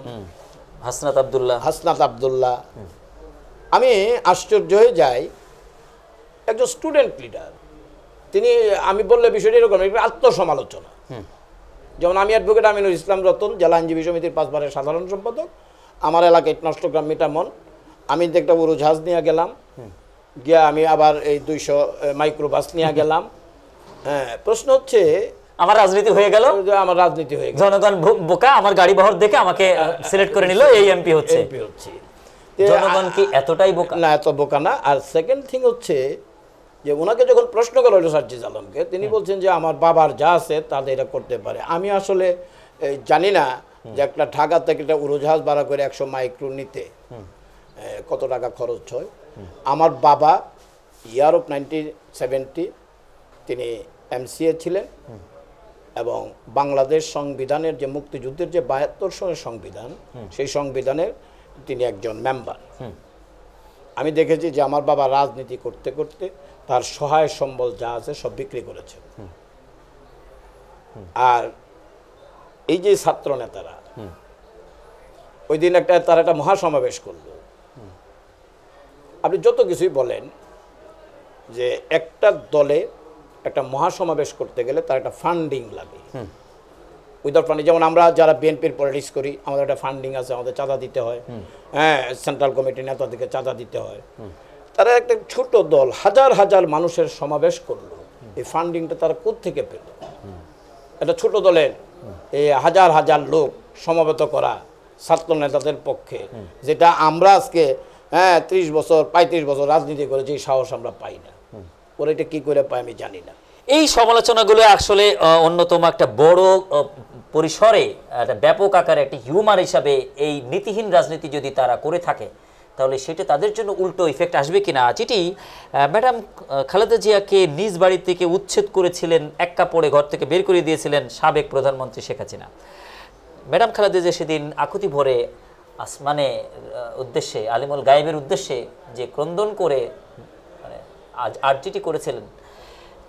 হাসনাত আবদুল্লাহ, আমি আশ্চর্য হয়ে যাই, একজন স্টুডেন্ট লিডার তিনি, আমি বললে বিষয়টা এরকম একটা আত্মসমালোচনা। যেমন আমি অ্যাডভোকেট আমিনুল ইসলাম রতন, জেলা আইনজীবী সমিতির 5 বারের সাধারণ সম্পাদক, আমার এলাকায় নষ্টগ্রাম মিটামন, আমি একটা উড়োজাহাজ নিয়ে গেলাম, গিয়ে আমি আবার এই 200 মাইক্রোবাস নিয়ে গেলাম। হ্যাঁ, প্রশ্ন হচ্ছে আমার রাজনীতি হয়ে গেল, আমার রাজনীতি হয়ে গেল, জনগণ বোকা, আমার গাড়ি বহর দেখে আমাকে সিলেক্ট করে নিল, এই এমপি হচ্ছে। জনগণ কি এতটাই বোকা? না, এত বোকা না। আর সেকেন্ড থিং হচ্ছে যে ওনাকে যখন প্রশ্ন করা হলো সারজিদ আলমকে, তিনি বলছেন যে আমার বাবার যা আছে তাদের এটা করতে পারে। আমি আসলে জানি না যে একটা ঢাকা থেকে একটা উড়োজাহাজ ভাড়া করে 100 মাইক্রো নিতে কত টাকা খরচ হয়। আমার বাবা ইয়ার অফ 1970 তিনি MCA ছিলেন, এবং বাংলাদেশ সংবিধানের যে মুক্তিযুদ্ধের যে 72 সনের সংবিধান, সেই সংবিধানের তিনি একজন মেম্বার। আমি দেখেছি যে আমার বাবা রাজনীতি করতে করতে তার সহায় সম্বল যা আছে সব বিক্রি করেছেন। আর এই যে ছাত্র নেতারা ওই দিন তারা একটা মহাসমাবেশ করলো। আপনি যত কিছুই বলেন যে একটা দলে একটা মহাসমাবেশ করতে গেলে তার একটা ফান্ডিং লাগে, উইদাউট ফান্ডিং। যেমন আমরা যারা বিএনপির পলিটিক্স করি, আমাদের একটা ফান্ডিং আছে, আমাদের চাঁদা দিতে হয়, হ্যাঁ, সেন্ট্রাল কমিটির নেতাদেরকে চাঁদা দিতে হয়। তারা একটা ছোট দল হাজার হাজার মানুষের সমাবেশ করলো, এই ফান্ডিংটা তারা কোত্থেকে পেল? একটা ছোট দলের এই হাজার হাজার লোক সমবেত করা ছাত্র নেতাদের পক্ষে, যেটা আমরা আজকে 30 বছর 35 বছর রাজনীতি করে যে সাহস আমরা পাই না, ওরা এটা কি করে পায় আমি জানি না। এই সমালোচনাগুলো আসলে অন্যতম একটা বড় পরিসরে, একটা ব্যাপক আকারে একটা হিউমার হিসাবে এই নীতিহীন রাজনীতি যদি তারা করে থাকে, তাহলে সেটা তাদের জন্য উল্টো ইফেক্ট আসবে কিনা। যেটি ম্যাডাম খালেদা জিয়াকে নিজ বাড়ি থেকে উচ্ছেদ করেছিলেন, এক কাপড়ে ঘর থেকে বের করে দিয়েছিলেন সাবেক প্রধানমন্ত্রী শেখ হাসিনা। ম্যাডাম খালেদা জিয়া সেদিন আকুতি ভরে আসমানে উদ্দেশ্যে, আলিমুল গায়েবের উদ্দেশ্যে যে ক্রন্দন করে মানে আরজিটি করেছিলেন,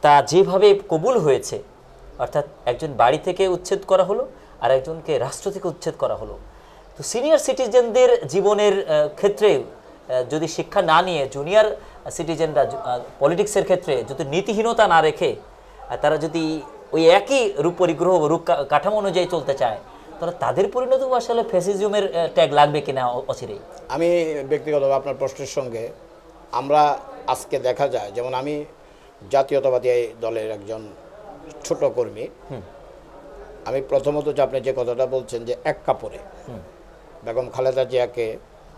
তা যেভাবে কবুল হয়েছে, অর্থাৎ একজন বাড়ি থেকে উচ্ছেদ করা হলো আর একজনকে রাষ্ট্র থেকে উচ্ছেদ করা হলো। তো সিনিয়র সিটিজেনদের জীবনের ক্ষেত্রে যদি শিক্ষা না নিয়ে জুনিয়র সিটিজেনরা পলিটিক্সের ক্ষেত্রে যদি নীতিহীনতা না রেখে তারা যদি ওই একই রূপ পরিগ্রহ রূপ কাঠামো অনুযায়ী চলতে চায়, তাহলে তাদের পরিণত আসলে ফ্যাসিজমের ট্যাগ লাগবে কিনা অচিরেই। আমি ব্যক্তিগতভাবে আপনার প্রশ্নের সঙ্গে, আমরা আজকে দেখা যায়, যেমন আমি জাতীয়তাবাদী দলের একজন ছোট কর্মী, আমি প্রথমত যে আপনি যে কথাটা বলছেন যে এক কাপড়ে বেগম খালেদা জিয়াকে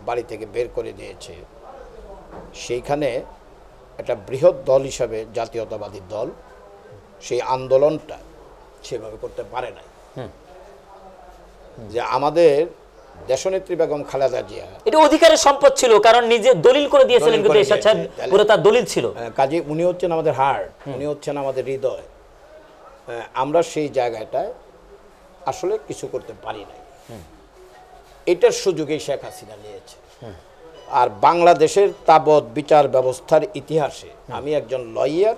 বাড়ি থেকে বের করে দিয়েছে, সেইখানে একটা বৃহৎ দল হিসাবে জাতীয়তাবাদী দল সেই আন্দোলনটা সেভাবে করতে পারে নাই। যে আমাদের দেশনেত্রী বেগম খালেদা জিয়া, এটা অধিকারের সম্পদ ছিল, কারণ নিজে দলিল করে দিয়েছিলেন, কিন্তু এরশাদ সাহেব পুরো তার দলিল ছিল। কাজে উনি হচ্ছেন আমাদের হার্ট, উনি হচ্ছেন আমাদের হৃদয়। আমরা সেই জায়গাটায় আসলে কিছু করতে পারি নাই, এটার সুযোগেই শেখ হাসিনা নিয়েছে। আর বাংলাদেশের তাবৎ বিচার ব্যবস্থার ইতিহাসে আমি একজন লয়ার,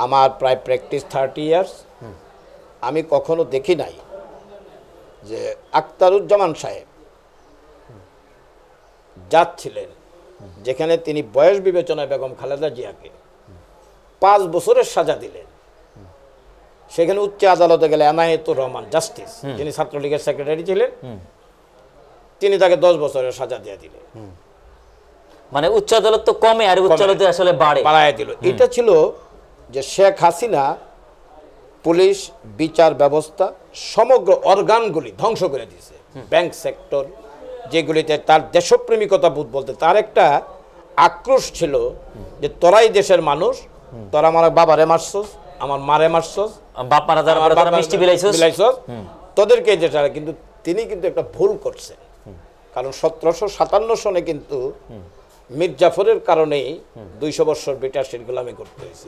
আমার প্রায় প্র্যাকটিস 30 ইয়ার্স, আমি কখনো দেখি নাই যে আখতারুজ্জামান সাহেব যাচ্ছিলেন যেখানে তিনি বয়স বিবেচনায় বেগম খালেদা জিয়াকে 5 বছরের সাজা দিলেন, সেখানে উচ্চ আদালতে গেলে এনায়েতুর রহমান জাস্টিস, যিনি ছাত্রলীগের সেক্রেটারি ছিলেন, তিনি তাকে 10 বছরের সাজা দিয়ে দিলেন। মানে উচ্চ আদালত তো কমে আর উচ্চ আদালত আসলে বাড়ায় দিল। এটা ছিল যে শেখ হাসিনা পুলিশ, বিচার ব্যবস্থা, সমগ্র অর্গানগুলি ধ্বংস করে দিয়েছে। ব্যাংক সেক্টর, যেগুলিতে তার দেশপ্রেমিকতা বোধ বলতে তার একটা আক্রোশ ছিল যে তোরাই দেশের মানুষ, তোরা আমার বাবারে মারছস, আমার মারে মারছস, বাপ মারা যাওয়ার পরে তোরা মিষ্টি বিলাইছস, তোদেরকে যেটা। কিন্তু তিনি কিন্তু একটা ভুল করছেন, কারণ 1757 সনে কিন্তু মীর জাফরের কারণেই 200 বছর ব্রিটিশের গোলামি করতে হয়েছে।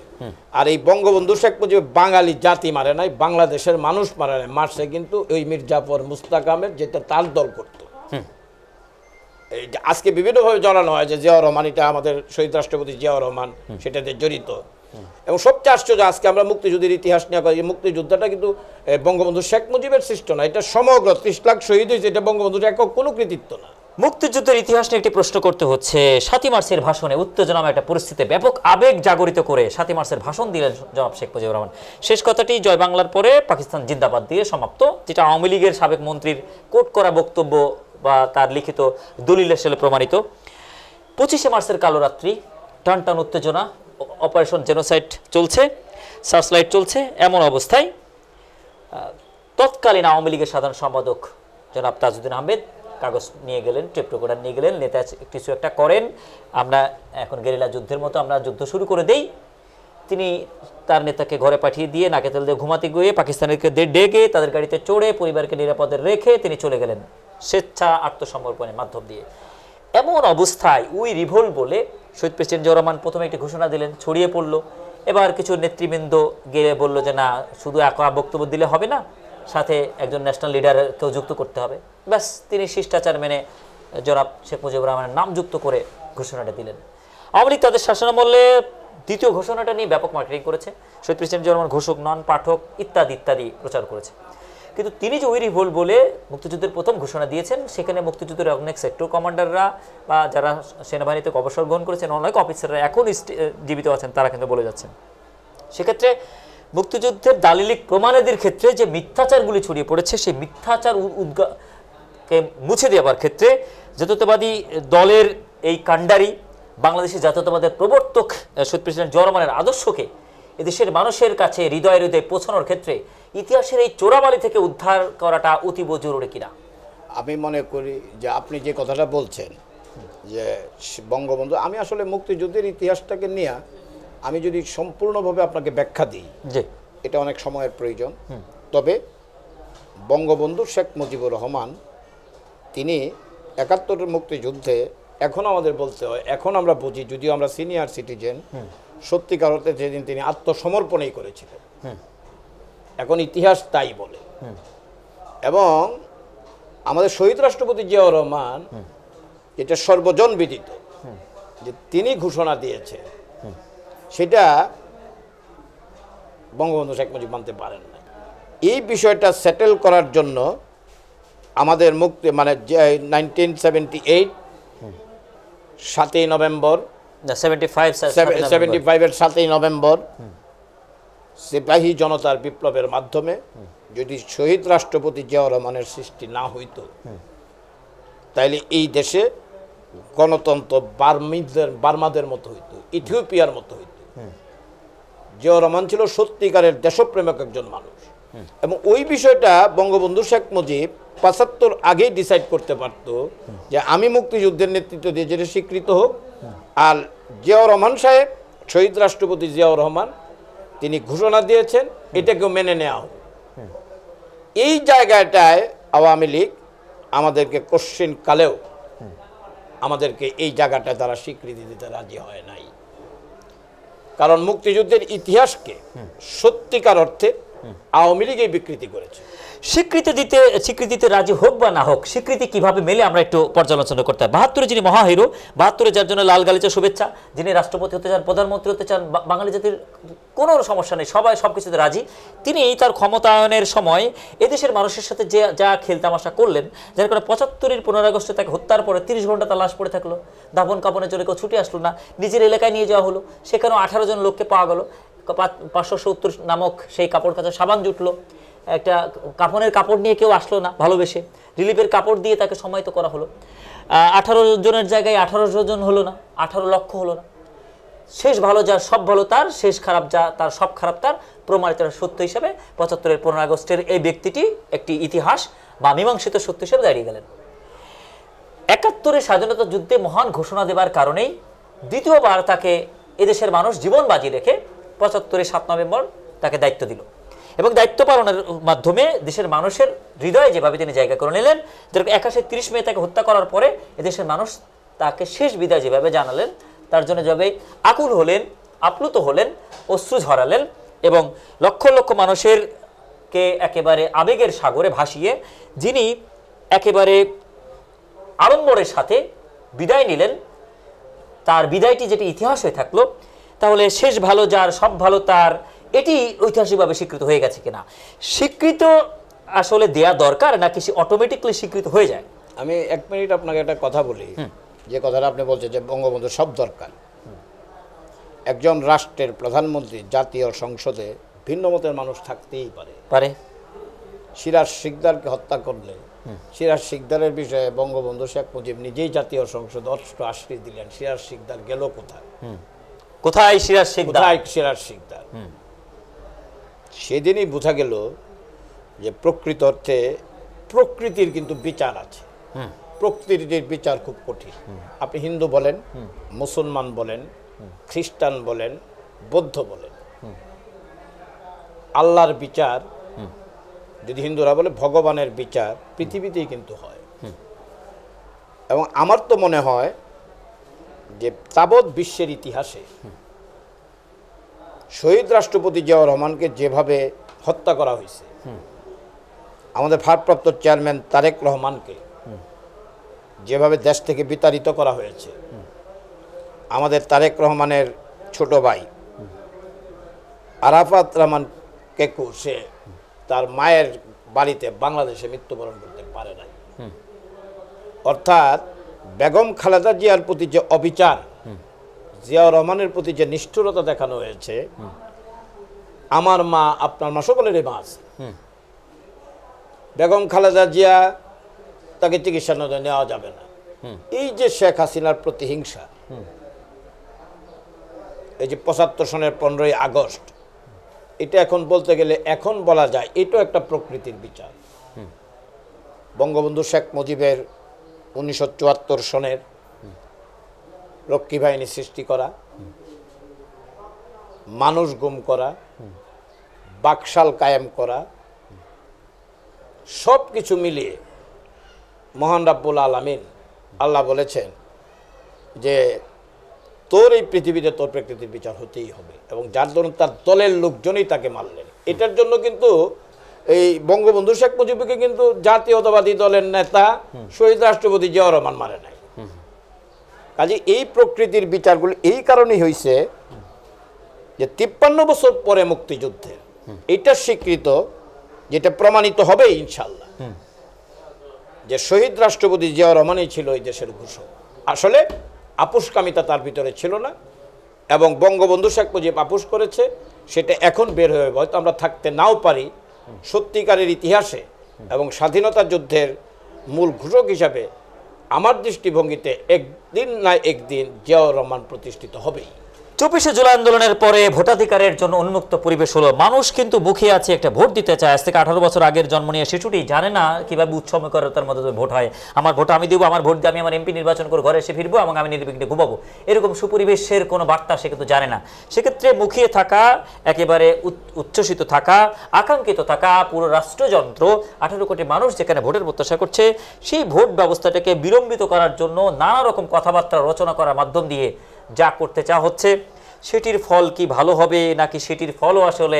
আর এই বঙ্গবন্ধু শেখ মুজিব বাঙালি জাতি মারে নাই, বাংলাদেশের মানুষ মারে নাই, মারছে কিন্তু ওই মীর জাফর, মুস্তাক আহমেদ, যেটা তার দল করতো। এই যে আজকে বিভিন্নভাবে জানানো হয় যে জিয়াউর রহমান, এটা আমাদের শহীদ রাষ্ট্রপতি জিয়াউর রহমান সেটাতে জড়িত। এবং সবচেয়ে আশ্চর্য, আজকে আমরা মুক্তিযুদ্ধের ইতিহাস নিয়ে করি, মুক্তিযুদ্ধটা কিন্তু বঙ্গবন্ধু শেখ মুজিবের সৃষ্ট না, এটা সমগ্র 30 লাখ শহীদ হয়েছে, এটা বঙ্গবন্ধুর একক কোনো কৃতিত্ব না। মুক্তিযুদ্ধের ইতিহাস নিয়ে একটি প্রশ্ন করতে হচ্ছে। 7ই মার্চের ভাষণে উত্তেজনাময় একটা পরিস্থিতি, ব্যাপক আবেগ জাগরিত করে 7ই মার্চের ভাষণ দিলেন জনাব শেখ মুজিবুর রহমান। শেষ কথাটি জয় বাংলার পরে পাকিস্তান জিন্দাবাদ দিয়ে সমাপ্ত, যেটা আওয়ামী লীগের সাবেক মন্ত্রীর কোট করা বক্তব্য বা তার লিখিত দলিলের সাথে প্রমাণিত। 25শে মার্চের কালো রাত্রি, টান টান উত্তেজনা, অপারেশন জেনোসাইড চলছে, সার্চলাইট চলছে। এমন অবস্থায় তৎকালীন আওয়ামী লীগের সাধারণ সম্পাদক জনাব তাজউদ্দিন আহমেদ কাগজ নিয়ে গেলেন, টেপ রেকর্ডার নিয়ে গেলেন, নেতা কিছু একটা করেন, আমরা এখন গেরিলা যুদ্ধের মতো আমরা যুদ্ধ শুরু করে দেই। তিনি তার নেতাকে ঘরে পাঠিয়ে দিয়ে নাকে তেল দিয়ে ঘুমাতে গিয়ে পাকিস্তানিকে ডেকে তাদের গাড়িতে চড়ে পরিবারকে নিরাপদে রেখে তিনি চলে গেলেন স্বেচ্ছা আত্মসমর্পণের মাধ্যম দিয়ে। এমন অবস্থায় উই রিভোল্ট বলে শহীদ প্রেসিডেন্ট জিয়াউর রহমান প্রথমে একটি ঘোষণা দিলেন, ছড়িয়ে পড়লো। এবার কিছু নেতৃবৃন্দ গিয়ে বলল যে না, শুধু একা বক্তব্য দিলে হবে না, সাথে একজন ন্যাশনাল লিডারকেও যুক্ত করতে হবে। ব্যাস, তিনি শিষ্টাচার মেনে জনাব শেখ মুজিবুর রহমানের নাম যুক্ত করে ঘোষণাটা দিলেন। আওয়ামী লীগ তাদের শাসনামলে দ্বিতীয় ঘোষণাটা নিয়ে ব্যাপক মার্কেটিং করেছে, শহীদ প্রেসিডেন্ট জিয়াউর রহমান ঘোষক নন, পাঠক ইত্যাদি ইত্যাদি প্রচার করেছে। কিন্তু তিনি যে উই রিভোল্ট বলে মুক্তিযুদ্ধের প্রথম ঘোষণা দিয়েছেন, সেখানে মুক্তিযুদ্ধের অনেক সেক্টর কমান্ডাররা বা যারা সেনাবাহিনীতে অবসর গ্রহণ করেছেন, অনেক অফিসাররা এখন জীবিত আছেন, তারা কিন্তু বলে যাচ্ছেন। সেক্ষেত্রে মুক্তিযুদ্ধের দালিলিক প্রমাণাদির ক্ষেত্রে যে মিথ্যাচারগুলি ছড়িয়ে পড়েছে, সেই মিথ্যাচার কে মুছে দেওয়ার ক্ষেত্রে জাতীয়তাবাদী দলের এই কাণ্ডারি, বাংলাদেশি জাতীয়তাবাদের প্রবর্তক শহীদ প্রেসিডেন্ট জিয়াউর রহমানের আদর্শকে এদেশের মানুষের কাছে হৃদয়ে হৃদয়ে পৌঁছানোর ক্ষেত্রে ইতিহাসের এই চোরাবালি থেকে উদ্ধার করাটা অতীব জরুরি কিনা? আমি মনে করি যে আপনি যে কথাটা বলছেন যে বঙ্গবন্ধু, আমি আসলে মুক্তিযুদ্ধের ইতিহাসটাকে নিয়ে আমি যদি সম্পূর্ণভাবে আপনাকে ব্যাখ্যা দিই, যে এটা অনেক সময়ের প্রয়োজন। তবে বঙ্গবন্ধু শেখ মুজিবুর রহমান তিনি 71 মুক্তিযুদ্ধে, এখন আমাদের বলতে হয়, এখন আমরা বুঝি, যদিও আমরা সিনিয়র সিটিজেন, সত্যিকার অর্থে যেদিন তিনি আত্মসমর্পণই করেছিলেন, এখন ইতিহাস তাই বলে। এবং আমাদের শহীদ রাষ্ট্রপতি জিয়াউর রহমান, এটা সর্বজন বিদিত যে তিনি ঘোষণা দিয়েছেন, সেটা বঙ্গবন্ধু শেখ মুজিব মানতে পারেন না। এই বিষয়টা সেটেল করার জন্য আমাদের মুক্তি মানে 1978 7ই নভেম্বর, 75-এর 7ই নভেম্বর সিপাহী জনতার বিপ্লবের মাধ্যমে যদি শহীদ রাষ্ট্রপতি জিয়াউর রহমানের সৃষ্টি না হইতো, তাইলে এই দেশে গণতন্ত্র বার্মাদের মতো হইতো, ইথিওপিয়ার মতো হইতো। জিয়াউর রহমান ছিল সত্যিকারের দেশপ্রেমিক একজন মানুষ, এবং ওই বিষয়টা বঙ্গবন্ধু শেখ মুজিব 75 আগেই ডিসাইড করতে পারত যে আমি মুক্তিযুদ্ধের নেতৃত্ব দিয়ে যেটা স্বীকৃত হোক। আর জিয়াউর রহমান সাহেব, শহীদ রাষ্ট্রপতি জিয়াউর রহমান, তিনি ঘোষণা দিয়েছেন, এটাকেও মেনে নেওয়া হোক। এই জায়গাটায় আওয়ামী লীগ আমাদেরকে কোশ্চিন কালেও আমাদেরকে এই জায়গাটায় তারা স্বীকৃতি দিতে রাজি হয় নাই, কারণ মুক্তিযুদ্ধের ইতিহাসকে সত্যিকার অর্থে আওয়ামী লীগই বিকৃতি করেছে। স্বীকৃতিতে রাজি হোক বা না হোক, স্বীকৃতি কিভাবে মেলে আমরা একটু পর্যালোচনা করতে হয়। 72-এ যিনি মহাহিরো, 72-এ যার জন্য লাল গালিচা শুভেচ্ছা, যিনি রাষ্ট্রপতি হতে চান, প্রধানমন্ত্রী হতে চান, বাঙালি জাতির কোনো সমস্যা নেই, সবাই সব কিছুতে রাজি, তিনি তার ক্ষমতায়নের সময় এদেশের মানুষের সাথে যে যা খেলতামাশা করলেন, যার কারণে 75-এর 15 আগস্টে তাকে হত্যার পরে 30 ঘন্টা তার লাশ পড়ে থাকলো, দাফন কাপনের জন্য কেউ ছুটে আসলো না, নিজের এলাকায় নিয়ে যাওয়া হলো, সেখানেও 18 জন লোককে পাওয়া গেল, 570 নামক সেই কাপড় কাচা সাবান জুটলো, একটা কাফনের কাপড় নিয়ে কেউ আসলো না ভালোবেসে, রিলিফের কাপড় দিয়ে তাকে সমাহিত করা হলো। 18 জনের জায়গায় 1800 জন হলো না, 18 লক্ষ হলো না। শেষ ভালো যার সব ভালো তার, শেষ খারাপ যা তার সব খারাপ তার প্রমাণিত সত্য হিসেবে 75-এর 15 আগস্টের এই ব্যক্তিটি একটি ইতিহাস বা মীমাংসিত সত্য হিসেবে দাঁড়িয়ে গেলেন। 71-এর স্বাধীনতা যুদ্ধে মহান ঘোষণা দেবার কারণেই দ্বিতীয়বার তাকে এদেশের মানুষ জীবন বাজি রেখে 75-এর 7 নভেম্বর তাকে দায়িত্ব দিল এবং দায়িত্ব পালনের মাধ্যমে দেশের মানুষের হৃদয়ে যেভাবে তিনি জায়গা করে নিলেন, যেরকম 31 মে তাকে হত্যা করার পরে এদেশের মানুষ তাকে শেষ বিদায় যেভাবে জানালেন, তার জন্য যেভাবে আকুল হলেন, আপ্লুত হলেন, অশ্রু ঝরালেন এবং লক্ষ লক্ষ মানুষের কে একেবারে আবেগের সাগরে ভাসিয়ে যিনি একেবারে আড়ম্বরের সাথে বিদায় নিলেন, তার বিদায়টি যেটি ইতিহাস হয়ে থাকলো, তাহলে শেষ ভালো যার সব ভালো তার এটি ঐতিহাসিকভাবে স্বীকৃত হয়ে গেছে কিনা, স্বীকৃত আসলে দেয়া দরকার নাকি সে অটোমেটিকলি স্বীকৃত হয়ে যায়? আমি 1 মিনিট আপনাকে একটা কথা বলি, যে কথাটা আপনি বলছেন যে বঙ্গবন্ধু সব দরকার। একজন রাষ্ট্রের প্রধানমন্ত্রী জাতীয় সংসদে ভিন্ন মতের মানুষ থাকতেই পারে। সিরাজ শিকদারকে হত্যা করলে সিরাজ শিকদারের বিষয়ে বঙ্গবন্ধু শেখ মুজিব নিজেই জাতীয় সংসদে অস্ত্র আশ্রয় দিলেন। সিরাজ শিকদার গেল কোথায়? কোথায় সিরাজ শিকদার? সিরাজ শিকদার। সেদিনই বোঝা গেল যে প্রকৃত অর্থে প্রকৃতির কিন্তু বিচার আছে। প্রকৃতির বিচার খুব কঠিন। আপনি হিন্দু বলেন, মুসলমান বলেন, খ্রিস্টান বলেন, বৌদ্ধ বলেন, আল্লাহর বিচার যদি হিন্দুরা বলে ভগবানের বিচার পৃথিবীতেই কিন্তু হয়। এবং আমার তো মনে হয় যে তাবৎ বিশ্বের ইতিহাসে শহীদ রাষ্ট্রপতি জিয়াউর রহমানকে যেভাবে হত্যা করা হয়েছে, আমাদের ভারপ্রাপ্ত চেয়ারম্যান তারেক রহমানকে যেভাবে দেশ থেকে বিতাড়িত করা হয়েছে, আমাদের তারেক রহমানের ছোট ভাই আরাফাত রহমান কেকু সে তার মায়ের বাড়িতে বাংলাদেশে মৃত্যুবরণ করতে পারে নাই। অর্থাৎ বেগম খালেদা জিয়ার প্রতি যে অবিচার, জিয়াউর রহমানের প্রতি যে নিষ্ঠুরতা দেখানো হয়েছে, আমার মা আপনার মা সকলেরই মা আছে। বেগম খালেদা জিয়া তাকে চিকিৎসা নেওয়া যাবে না। এই যে শেখ হাসিনার প্রতিহিংসা, এই যে 75 সনের 15ই আগস্ট, এটা এখন বলতে গেলে এখন বলা যায় এটাও একটা প্রকৃতির বিচার। বঙ্গবন্ধু শেখ মুজিবের 1974 সনের রক্ষী বাহিনী সৃষ্টি করা, মানুষ গুম করা, বাকশাল কায়েম করা, সব কিছু মিলিয়ে মহান রাব্বুল আলামিন আল্লাহ বলেছেন যে তোর এই পৃথিবীতে তোর প্রকৃতির বিচার হতেই হবে, এবং যার দরুন তার দলের লোকজনই তাকে মারলেন। এটার জন্য কিন্তু এই বঙ্গবন্ধু শেখ মুজিবকে কিন্তু জাতীয়তাবাদী দলের নেতা শহীদ রাষ্ট্রপতি জিয়াউর রহমান মারে নাই। কাজে এই প্রকৃতির বিচারগুলো এই কারণেই হয়েছে যে 53 বছর পরে মুক্তিযুদ্ধের এটা স্বীকৃত, যেটা প্রমাণিত হবে ইনশাল্লাহ, যে শহীদ রাষ্ট্রপতি জিয়াউর রহমানই ছিল এই দেশের ঘোষক। আসলে আপোষকামিতা তার ভিতরে ছিল না, এবং বঙ্গবন্ধু শেখ মুজিব আপোষ করেছে, সেটা এখন বের হয়ে হয়তো আমরা থাকতে নাও পারি। সত্যিকারের ইতিহাসে এবং স্বাধীনতা যুদ্ধের মূল ঘোষক হিসাবে আমার দৃষ্টিভঙ্গিতে একদিন না একদিন জিয়াউর রহমান প্রতিষ্ঠিত হবেই। 24শে জুলাই আন্দোলনের পরে ভোটাধিকারের জন্য উন্মুক্ত পরিবেশ হলো। মানুষ কিন্তু মুখিয়ে আছে, একটা ভোট দিতে চায়। আজ থেকে 18 বছর আগের জন্ম নিয়ে শিশুটি জানে না কিভাবে উৎসময়করতার মধ্যে ভোট হয়। আমার ভোট আমি দেবো, আমার ভোট দিয়ে আমি আমার এমপি নির্বাচন করে ঘরে এসে ফিরবো এবং আমি নির্বিঘ্নে ঘুমাবো, এরকম সুপরিবেশের কোনো বার্তা সে কিন্তু জানে না। সেক্ষেত্রে মুখিয়ে থাকা, একেবারে উচ্ছ্বসিত থাকা, আকাঙ্ক্ষিত থাকা পুরো রাষ্ট্রযন্ত্র, 18 কোটি মানুষ যেখানে ভোটের প্রত্যাশা করছে, সেই ভোট ব্যবস্থাটাকে বিলম্বিত করার জন্য নানা রকম কথাবার্তা রচনা করার মাধ্যম দিয়ে যা করতে চাওয়া হচ্ছে, সেটির ফল কি ভালো হবে নাকি সেটির ফলও আসলে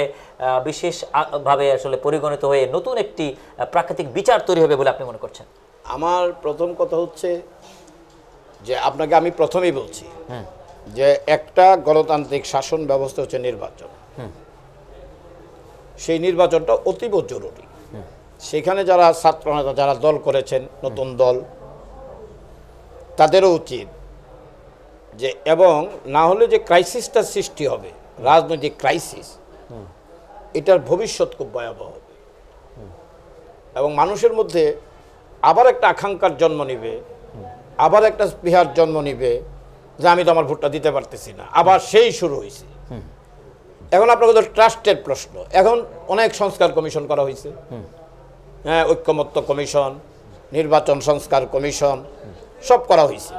বিশেষভাবে আসলে পরিগণিত হয়ে নতুন একটি প্রাকৃতিক বিচার তৈরি হবে বলে আপনি মনে করছেন? আমার প্রথম কথা হচ্ছে যে আপনাকে আমি প্রথমেই বলছি যে একটা গণতান্ত্রিক শাসন ব্যবস্থা হচ্ছে নির্বাচন। সেই নির্বাচনটা অতীব জরুরি। সেখানে যারা ছাত্রনেতা, যারা দল করেছেন, নতুন দল, তাদেরও উচিত যে, এবং না হলে যে ক্রাইসিসটা সৃষ্টি হবে, রাজনৈতিক ক্রাইসিস, এটার ভবিষ্যৎ খুব ভয়াবহ হবে এবং মানুষের মধ্যে আবার একটা আকাঙ্ক্ষার জন্ম নিবে, আবার একটা স্পৃহার জন্ম নিবে যে আমি তো আমার ভোটটা দিতে পারতেছি না, আবার সেই শুরু হয়েছে। এখন আপনার কথা ট্রাস্টের প্রশ্ন, এখন অনেক সংস্কার কমিশন করা হয়েছে, হ্যাঁ, ঐক্যমত্য কমিশন, নির্বাচন সংস্কার কমিশন, সব করা হয়েছে।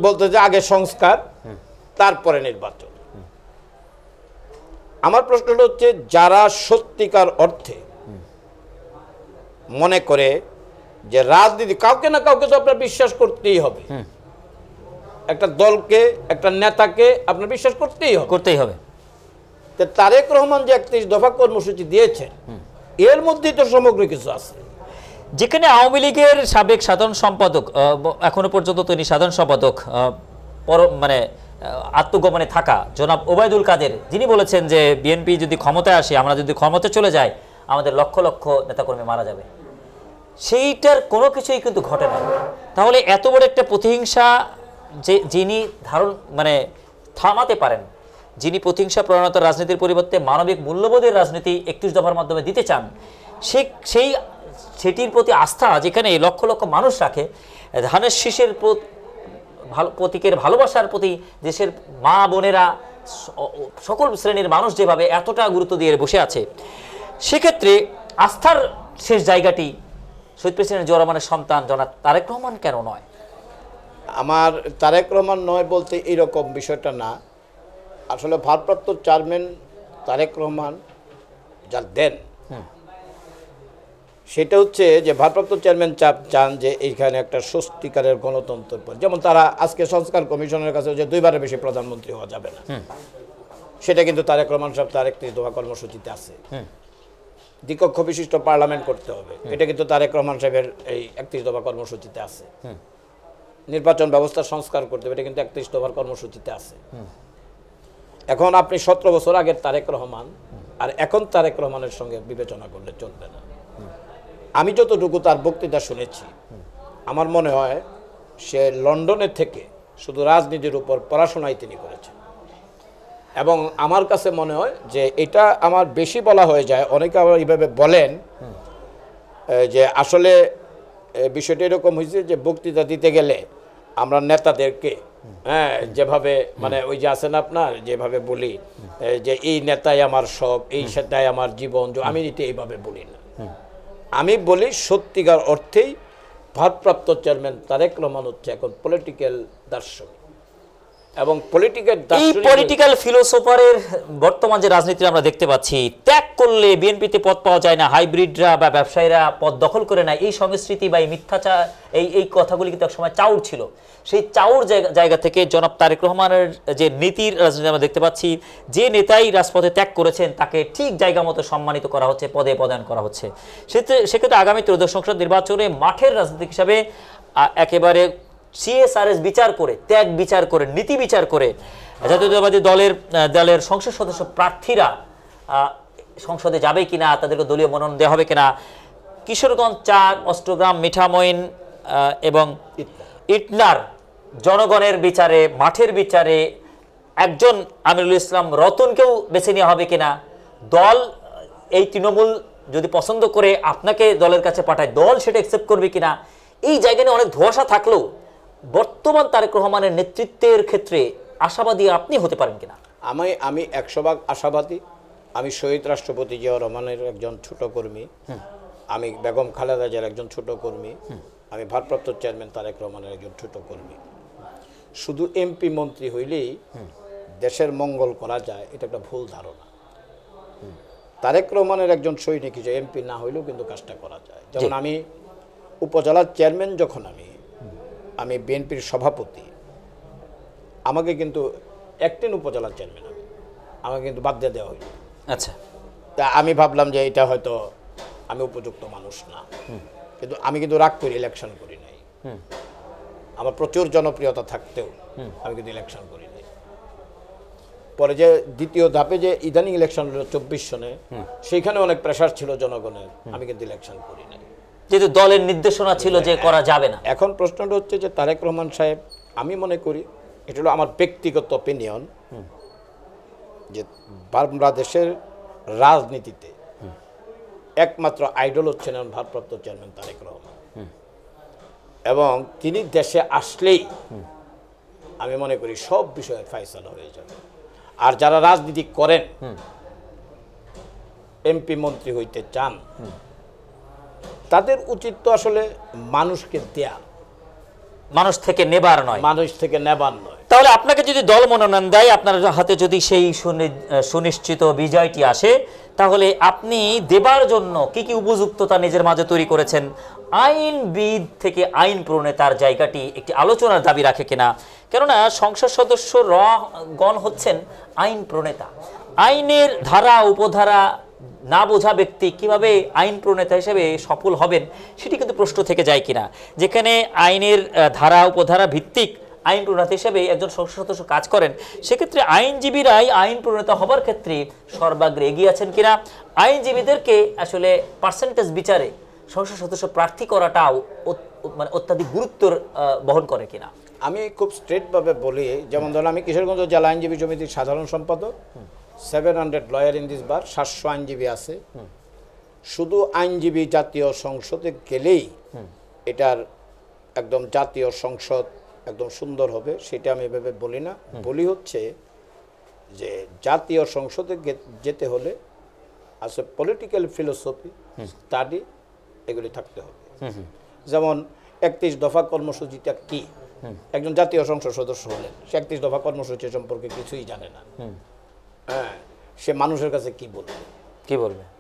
বলতে যে আগে সংস্কার তারপরে নির্বাচন। আমার প্রশ্নটা হচ্ছে, যারা সত্যিকার অর্থে মনে করে যে রাজনীতি, কাউকে না কাউকে তো আপনার বিশ্বাস করতেই হবে, একটা দলকে, একটা নেতাকে আপনার বিশ্বাস করতেই হবে। তারেক রহমান যে 31 দফা কর্মসূচি দিয়েছেন, এর মধ্যেই তো সমগ্র কিছু আছে। যেখানে আওয়ামী লীগের সাবেক সাধারণ সম্পাদক, এখনো পর্যন্ত তিনি সাধারণ সম্পাদক, মানে আত্মগোপনে থাকা জনাব ওবায়দুল কাদের, যিনি বলেছেন যে বিএনপি যদি ক্ষমতায় আসে, আমরা যদি ক্ষমতায় চলে যাই, আমাদের লক্ষ লক্ষ নেতাকর্মী মারা যাবে, সেইটার কোনো কিছুই কিন্তু ঘটে না। তাহলে এত বড় একটা প্রতিহিংসা যিনি মানে থামাতে পারেন, যিনি প্রতিহিংসা প্রণত রাজনীতির পরিবর্তে মানবিক মূল্যবোধের রাজনীতি 31 দফার মাধ্যমে দিতে চান, সেটির প্রতি আস্থা যেখানে লক্ষ লক্ষ মানুষ রাখে, ধানের শীষের প্রতীকের ভালোবাসার প্রতি দেশের মা বোনেরা, সকল শ্রেণীর মানুষ যেভাবে এতটা গুরুত্ব দিয়ে বসে আছে, সেক্ষেত্রে আস্থার শেষ জায়গাটি শহীদ প্রেসিডেন্ট জিয়াউর রহমানের সন্তান জনাব তারেক রহমান কেন নয়? আমার তারেক রহমান নয় বলতে এইরকম বিষয়টা না, আসলে ভারপ্রাপ্ত চেয়ারম্যান তারেক রহমান যা দেন, সেটা হচ্ছে যে ভারপ্রাপ্ত চেয়ারম্যান চান যে এইখানে একটা সত্যিকারের গণতন্ত্র, যেমন তারা আজকে সংস্কার কমিশনের কাছে যে 2বারের বেশি প্রধানমন্ত্রী হওয়া যাবে না, সেটা কিন্তু তারেক রহমান সাহেব তার 31 দফা কর্মসূচিতে আছে। দ্বিকক্ষ বিশিষ্ট পার্লামেন্ট করতে হবে, এটা কিন্তু তারেক রহমান সাহেবের এই 31 দফা কর্মসূচিতে আছে। নির্বাচন ব্যবস্থা সংস্কার করতে হবে, এটা কিন্তু 31 দফার কর্মসূচিতে আছে। এখন আপনি 17 বছর আগের তারেক রহমান আর এখন তারেক রহমানের সঙ্গে বিবেচনা করলে চলবে না। আমি যতটুকু তার বক্তৃতা শুনেছি, আমার মনে হয় সে লন্ডনের থেকে শুধু রাজনীতির উপর পড়াশোনাই তিনি করেছেন, এবং আমার কাছে মনে হয় যে এটা আমার বেশি বলা হয়ে যায়। অনেকে আবার এইভাবে বলেন যে আসলে বিষয়টা এরকম হয়েছে যে বক্তৃতা দিতে গেলে আমরা নেতাদেরকে, হ্যাঁ, যেভাবে মানে ওই যে আছেন আপনার, যেভাবে বলি যে এই নেতাই আমার সব, এই নেতাই আমার জীবন, আমি এটা এইভাবে বলি না। আমি বলি সত্যিকার অর্থেই ভারপ্রাপ্ত চেয়ারম্যান তারেক রহমান হচ্ছে এখন পলিটিক্যাল দার্শনিক, এবং পলিটিক্যাল ফিলোসোফারের বর্তমান যে রাজনীতি আমরা দেখতে পাচ্ছি, ত্যাগ করলে বিএনপিতে পদ পাওয়া যায় না, হাইব্রিডরা বা ব্যবসায়ীরা পদ দখল করে না, এই সংস্কৃতি বা এই মিথ্যাচার, এই কথাগুলি কিন্তু একসময় চাউর ছিল। সেই চাউর জায়গা থেকে জনাব তারেক রহমানের যে নীতির রাজনীতি আমরা দেখতে পাচ্ছি, যে নেতাই রাজপথে ত্যাগ করেছেন তাকে ঠিক জায়গা মতো সম্মানিত করা হচ্ছে, পদে প্রদান করা হচ্ছে। সেক্ষেত্রে আগামী ত্রয়োদশ সংসদ নির্বাচনে মাঠের রাজনীতি হিসাবে একেবারে CSRS বিচার করে, ত্যাগ বিচার করে, নীতি বিচার করে জাতীয়তাবাদী দলের সংসদ সদস্য প্রার্থীরা সংসদে যাবে কিনা, তাদেরকে দলীয় মনোনয়ন দেওয়া হবে কিনা, কিশোরগঞ্জ 4, অষ্টগ্রাম, মিঠামইন এবং ইটনার জনগণের বিচারে, মাঠের বিচারে একজন আমিরুল ইসলাম রতনকেও বেছে নেওয়া হবে কিনা, দল এই তৃণমূল যদি পছন্দ করে আপনাকে দলের কাছে পাঠায়, দল সেটা অ্যাকসেপ্ট করবে কিনা, এই জায়গা নিয়ে অনেক ধোঁয়াশা থাকলেও বর্তমান তারেক রহমানের নেতৃত্বের ক্ষেত্রে আশাবাদী আপনি হতে পারেন কিনা? আমি 100% আশাবাদী। আমি শহীদ রাষ্ট্রপতি জিয়াউর রহমানের একজন ছোট কর্মী, আমি বেগম খালেদা জিয়ার একজন ছোট কর্মী, আমি ভারপ্রাপ্ত চেয়ারম্যান তারেক রহমানের একজন ছোট কর্মী। শুধু এমপি মন্ত্রী হইলেই দেশের মঙ্গল করা যায়, এটা একটা ভুল ধারণা। তারেক রহমানের একজন সৈনিক হিসেবে এমপি না হইলেও কিন্তু কাজটা করা যায়। যেমন আমি উপজেলার চেয়ারম্যান, যখন আমি বিএনপির সভাপতি, আমাকে কিন্তু একদিন উপজেলার চেয়ারম্যান আমাকে কিন্তু বাদ দিয়ে দেওয়া হইল। আচ্ছা, তা আমি ভাবলাম যে এটা হয়তো আমি উপযুক্ত মানুষ না, কিন্তু আমি কিন্তু রাগ করে ইলেকশন করি নাই। আমার প্রচুর জনপ্রিয়তা থাকতেও আমি কিন্তু ইলেকশন করি নাই। পরে যে দ্বিতীয় ধাপে যে ইদানিং ইলেকশন হলো 24 সনে, সেইখানে অনেক প্রেশার ছিল জনগণের, আমি কিন্তু ইলেকশন করি নাই, যেহেতু দলের নির্দেশনা ছিল যে করা যাবে না। এখন প্রশ্নটা হচ্ছে যে তারেক রহমান সাহেব, আমি মনে করি এটা হলো আমার ব্যক্তিগত অপিনিয়ন, যে বাংলাদেশের রাজনীতিতে একমাত্র আইডল হচ্ছেন ভারপ্রাপ্ত চেয়ারম্যান তারেক রহমান, এবং তিনি দেশে আসলেই আমি মনে করি সব বিষয়ে ফয়সালা হয়ে যাবে। আর যারা রাজনীতি করেন, এমপি মন্ত্রী হইতে চান, তাদের উচিত তো আসলে মানুষকে দেয়া, মানুষ থেকে নেবার নয়, মানুষ থেকে নেবার নয়। তাহলে আপনাকে যদি দল মনোনয়ন দেয়, আপনার হাতে যদি সেই সুনিশ্চিত বিজয়টি আসে, তাহলে আপনি দেবার জন্য কি কি উপযুক্ততা নিজের মাঝে তৈরি করেছেন? আইনবিদ থেকে আইন প্রণেতার জায়গাটি একটি আলোচনার দাবি রাখে কিনা? কেননা সংসদ সদস্য গণ হচ্ছেন আইন প্রণেতা। আইনের ধারা উপধারা না বোঝা ব্যক্তি কিভাবে আইন প্রণেতা হিসেবে সফল হবেন, সেটি কিন্তু প্রশ্ন থেকে যায় কিনা। যেখানে আইনের ধারা উপধারা ভিত্তিক আইন প্রণেতা হিসেবে একজন সংসদ সদস্য কাজ করেন, সেক্ষেত্রে আইনজীবীরাই আইন প্রণেতা হবার ক্ষেত্রে সর্বাগ্রে এগিয়ে আছেন কিনা? আইনজীবীদেরকে আসলে পার্সেন্টেজ বিচারে সংসদ সদস্য প্রার্থী করাটাও মানে অত্যাধিক গুরুত্ব বহন করে কিনা? আমি খুব স্ট্রেটভাবে বলি, যেমন ধরুন আমি কিশোরগঞ্জ জেলা আইনজীবী সমিতির সাধারণ সম্পাদক, 700 লয়ার ইন দিস বার, 700 আইনজীবী আছে। শুধু আইনজীবী জাতীয় সংসদে গেলেই এটার একদম জাতীয় সংসদ একদম সুন্দর হবে, সেটা আমি এভাবে বলি না। বলি হচ্ছে যে জাতীয় সংসদে যেতে হলে আছে পলিটিক্যাল ফিলোসফি, স্টাডি, এগুলি থাকতে হবে। যেমন 31 দফা কর্মসূচিটা কি? একজন জাতীয় সংসদ সদস্য হলেন, সে 31 দফা কর্মসূচি সম্পর্কে কিছুই জানে না। হ্যাঁ, সে মানুষের কাছে কি বলবে?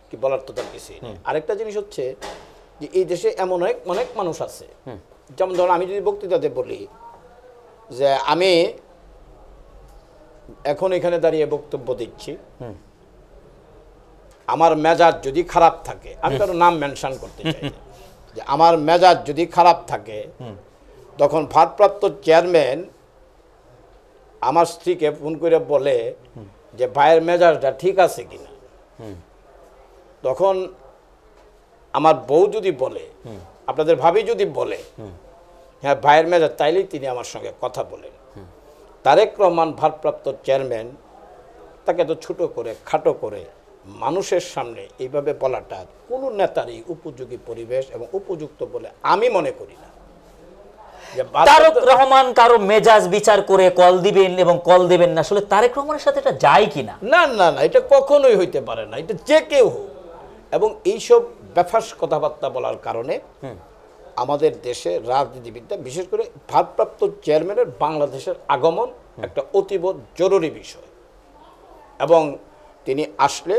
কি বলার তো তার কিছুই নেই। আরেকটা জিনিস হচ্ছে যে এই দেশে এমন অনেক মানুষ আছে, যেমন ধরুন আমি যদি বক্তৃতাতে বলি যে আমি এখন এখানে দাঁড়িয়ে বক্তব্য দিচ্ছি, আমার মেজাজ যদি খারাপ থাকে, আমি কারো নাম মেনশন করতে চাই না, যে আমার মেজাজ যদি খারাপ থাকে, তখন ভারপ্রাপ্ত চেয়ারম্যান আমার স্ত্রীকে ফোন করে বলে যে ভাইয়ের মেজাজটা ঠিক আছে কিনা। তখন আমার বউ যদি বলে, আপনাদের ভাবি যদি বলে হ্যাঁ ভাইয়ের মেজাজ, তাইলেই তিনি আমার সঙ্গে কথা বলেন। তারেক রহমান ভারপ্রাপ্ত চেয়ারম্যান, তাকে তো ছোট করে খাটো করে মানুষের সামনে এইভাবে বলাটা কোনো নেতারই উপযোগী পরিবেশ এবং উপযুক্ত বলে আমি মনে করি না। তারেক রহমান কারো মেজাজ বিচার করে কল দিবেন এবং কল দেবেন না, আসলে তারেক রহমানের সাথে এটা যায় কিনা? না না না, এটা কখনোই হইতে পারে না, এটা যে কেউ হোক। এবং এইসব বেফাস কথাবার্তা বলার কারণে আমাদের দেশে রাজনীতিবিদরা, বিশেষ করে ভারপ্রাপ্ত চেয়ারম্যানের বাংলাদেশের আগমন একটা অতীব জরুরি বিষয়, এবং তিনি আসলে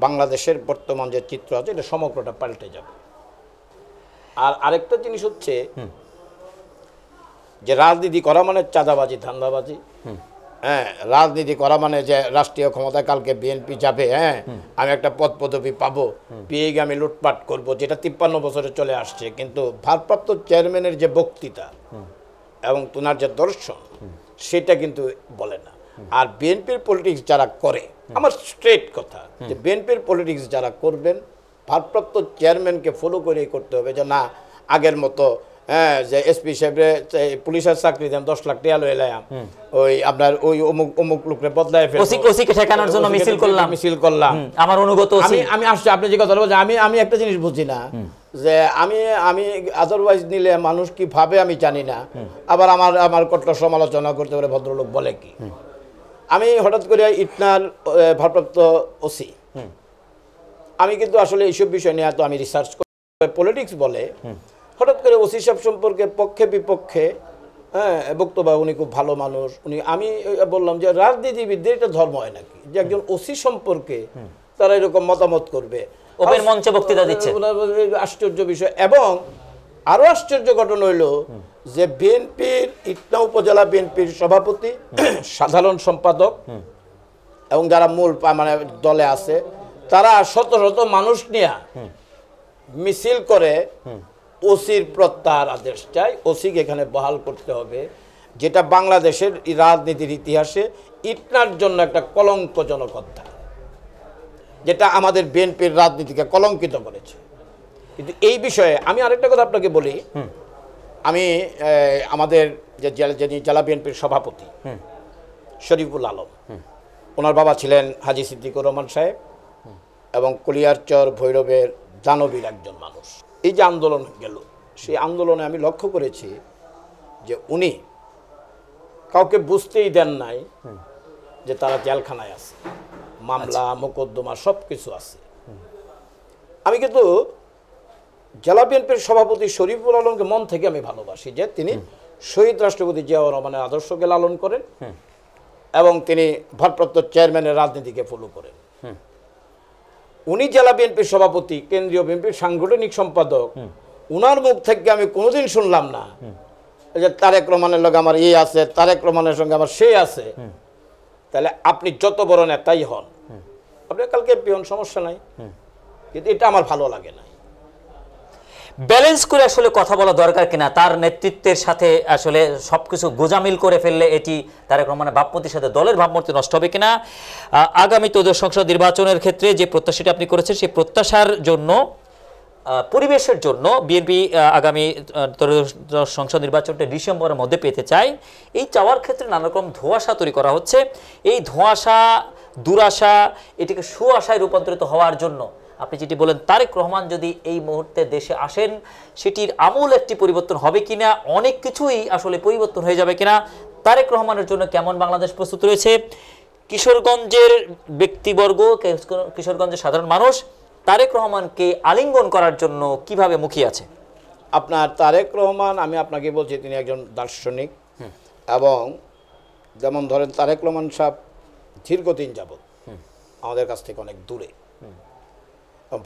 বাংলাদেশের বর্তমান যে চিত্র আছে এটা সমগ্রটা পাল্টে যাবে। আর আরেকটা জিনিস হচ্ছে যে রাজনীতি করা মানে চাঁদাবাজি, ধান্দাবাজি। হ্যাঁ, রাজনীতি করা মানে যে রাষ্ট্রীয় ক্ষমতায় কালকে বিএনপি যাবে, হ্যাঁ আমি একটা পদ পদবি পাবো, পেয়ে গিয়ে আমি লুটপাট করবো, যেটা 53 বছরে চলে আসছে। কিন্তু ভারপ্রাপ্ত চেয়ারম্যানের যে বক্তৃতা এবং তোনার যে দর্শন, সেটা কিন্তু বলে না। আর বিএনপির পলিটিক্স যারা করে, আমার স্ট্রেট কথা, যে বিএনপির পলিটিক্স যারা করবেন, ভারপ্রাপ্ত চেয়ারম্যানকে ফলো করেই করতে হবে। যে না আগের মতো হ্যাঁ যে এসপি সাহেবরে পুলিশের চাকরি দেন 10 লাখ টাকা লয়ে লাম, ওই আপনার ওই অমুক লোকরে বদলায় ফেলবো, ওসিকে ঠেকানোর জন্য মিছিল করলাম। আমার অনুগত আমি আসছি, আপনি যে কথা বলছেন, আমি একটা জিনিস বুঝি না, যে আমি আদারওয়াইজ নিলে মানুষ কি ভাবে আমি জানি না, আবার আমার কঠোর সমালোচনা করতে পারে ভদ্রলোক বলে কি। আমি হঠাৎ করে ইটনার ভারপ্রাপ্ত ওসি, আমি কিন্তু আসলে এইসব বিষয় নিয়ে এত আমি রিসার্চ করি, পলিটিক্স বলে হঠাৎ করে ওসি সাহেব সম্পর্কে পক্ষে বিপক্ষে হ্যাঁ বক্তব্য, উনি খুব ভালো মানুষ, আমি বললাম যে রাজনীতিবিদদের এটা ধর্ম হয় নাকি যে একজন ওসি সম্পর্কে তারা এরকম মতামত করবে, ওপেন মঞ্চে বক্তৃতা দিচ্ছে? আশ্চর্য বিষয়। এবং আরো আশ্চর্য ঘটনা হইল যে বিএনপির ইটনা উপজেলা বিএনপির সভাপতি, সাধারণ সম্পাদক এবং যারা মূল মানে দলে আছে, তারা শত শত মানুষ নিয়ে মিছিল করে ওসির প্রত্যাহার আদেশ চাই, ওসিকে এখানে বহাল করতে হবে, যেটা বাংলাদেশের রাজনীতির ইতিহাসে ইটনার জন্য একটা কলঙ্কজনক অধ্যায়, যেটা আমাদের বিএনপির রাজনীতিকে কলঙ্কিত করেছে। কিন্তু এই বিষয়ে আমি আরেকটা কথা আপনাকে বলি, আমি আমাদের যে যিনি জেলা বিএনপির সভাপতি শরীফুল আলম, ওনার বাবা ছিলেন হাজী সিদ্দিকুর রহমান সাহেব এবং কলিয়ারচর ভৈরবের দানবীর একজন মানুষ। এই যে আন্দোলন গেল, সেই আন্দোলনে আমি লক্ষ্য করেছি যে উনি কাউকে বুঝতেই দেন নাই যে তারা জেলখানায় আছে, মামলা মোকদ্দমা সব কিছু আছে। আমি কিন্তু জেলা বিএনপির সভাপতি শরীফুল আলমকে মন থেকে আমি ভালোবাসি, যে তিনি শহীদ রাষ্ট্রপতি জিয়াউর রহমানের আদর্শকে লালন করেন এবং তিনি ভারপ্রাপ্ত চেয়ারম্যানের রাজনীতিকে ফলো করেন। উনি জেলা বিএনপির সভাপতি, কেন্দ্রীয় বিএনপির সাংগঠনিক সম্পাদক, উনার মুখ থেকে আমি কোনোদিন শুনলাম না যে তারেক রহমানের লগে আমার এই আছে, তারেক রহমানের সঙ্গে আমার সে আছে। তাহলে আপনি যত বড় নেতাই হন, আপনি কালকে পিয়ন, সমস্যা নাই, কিন্তু এটা আমার ভালো লাগে না। ব্যালেন্স করে আসলে কথা বলা দরকার কিনা, তার নেতৃত্বের সাথে আসলে সবকিছু গোজামিল করে ফেললে এটি তারেক রহমানের ভাবমূর্তির সাথে দলের ভাবমূর্তি নষ্ট হবে কিনা। আগামী ত্রয়োদশ সংসদ নির্বাচনের ক্ষেত্রে যে প্রত্যাশাটি আপনি করেছেন, সেই প্রত্যাশার জন্য, পরিবেশের জন্য বিএনপি আগামী ত্রয়োদশ সংসদ নির্বাচনটা ডিসেম্বরের মধ্যে পেতে চায়। এই চাওয়ার ক্ষেত্রে নানা রকম ধোঁয়াশা তৈরি করা হচ্ছে। এই ধোঁয়াশা, দুরাশা, এটিকে সুআশায় রূপান্তরিত হওয়ার জন্য আপনি যেটি বলেন, তারেক রহমান যদি এই মুহূর্তে দেশে আসেন, সেটির আমূল একটি পরিবর্তন হবে কিনা, অনেক কিছুই আসলে পরিবর্তন হয়ে যাবে কিনা, তারেক রহমানের জন্য কেমন বাংলাদেশ প্রস্তুত রয়েছে, কিশোরগঞ্জের ব্যক্তিবর্গ, কিশোরগঞ্জের সাধারণ মানুষ তারেক রহমানকে আলিঙ্গন করার জন্য কিভাবে মুখিয়ে আছে? আপনার তারেক রহমান, আমি আপনাকে বলছি, তিনি একজন দার্শনিক, এবং যেমন ধরেন তারেক রহমান সাহেব দীর্ঘদিন যাবৎ আমাদের কাছ থেকে অনেক দূরে,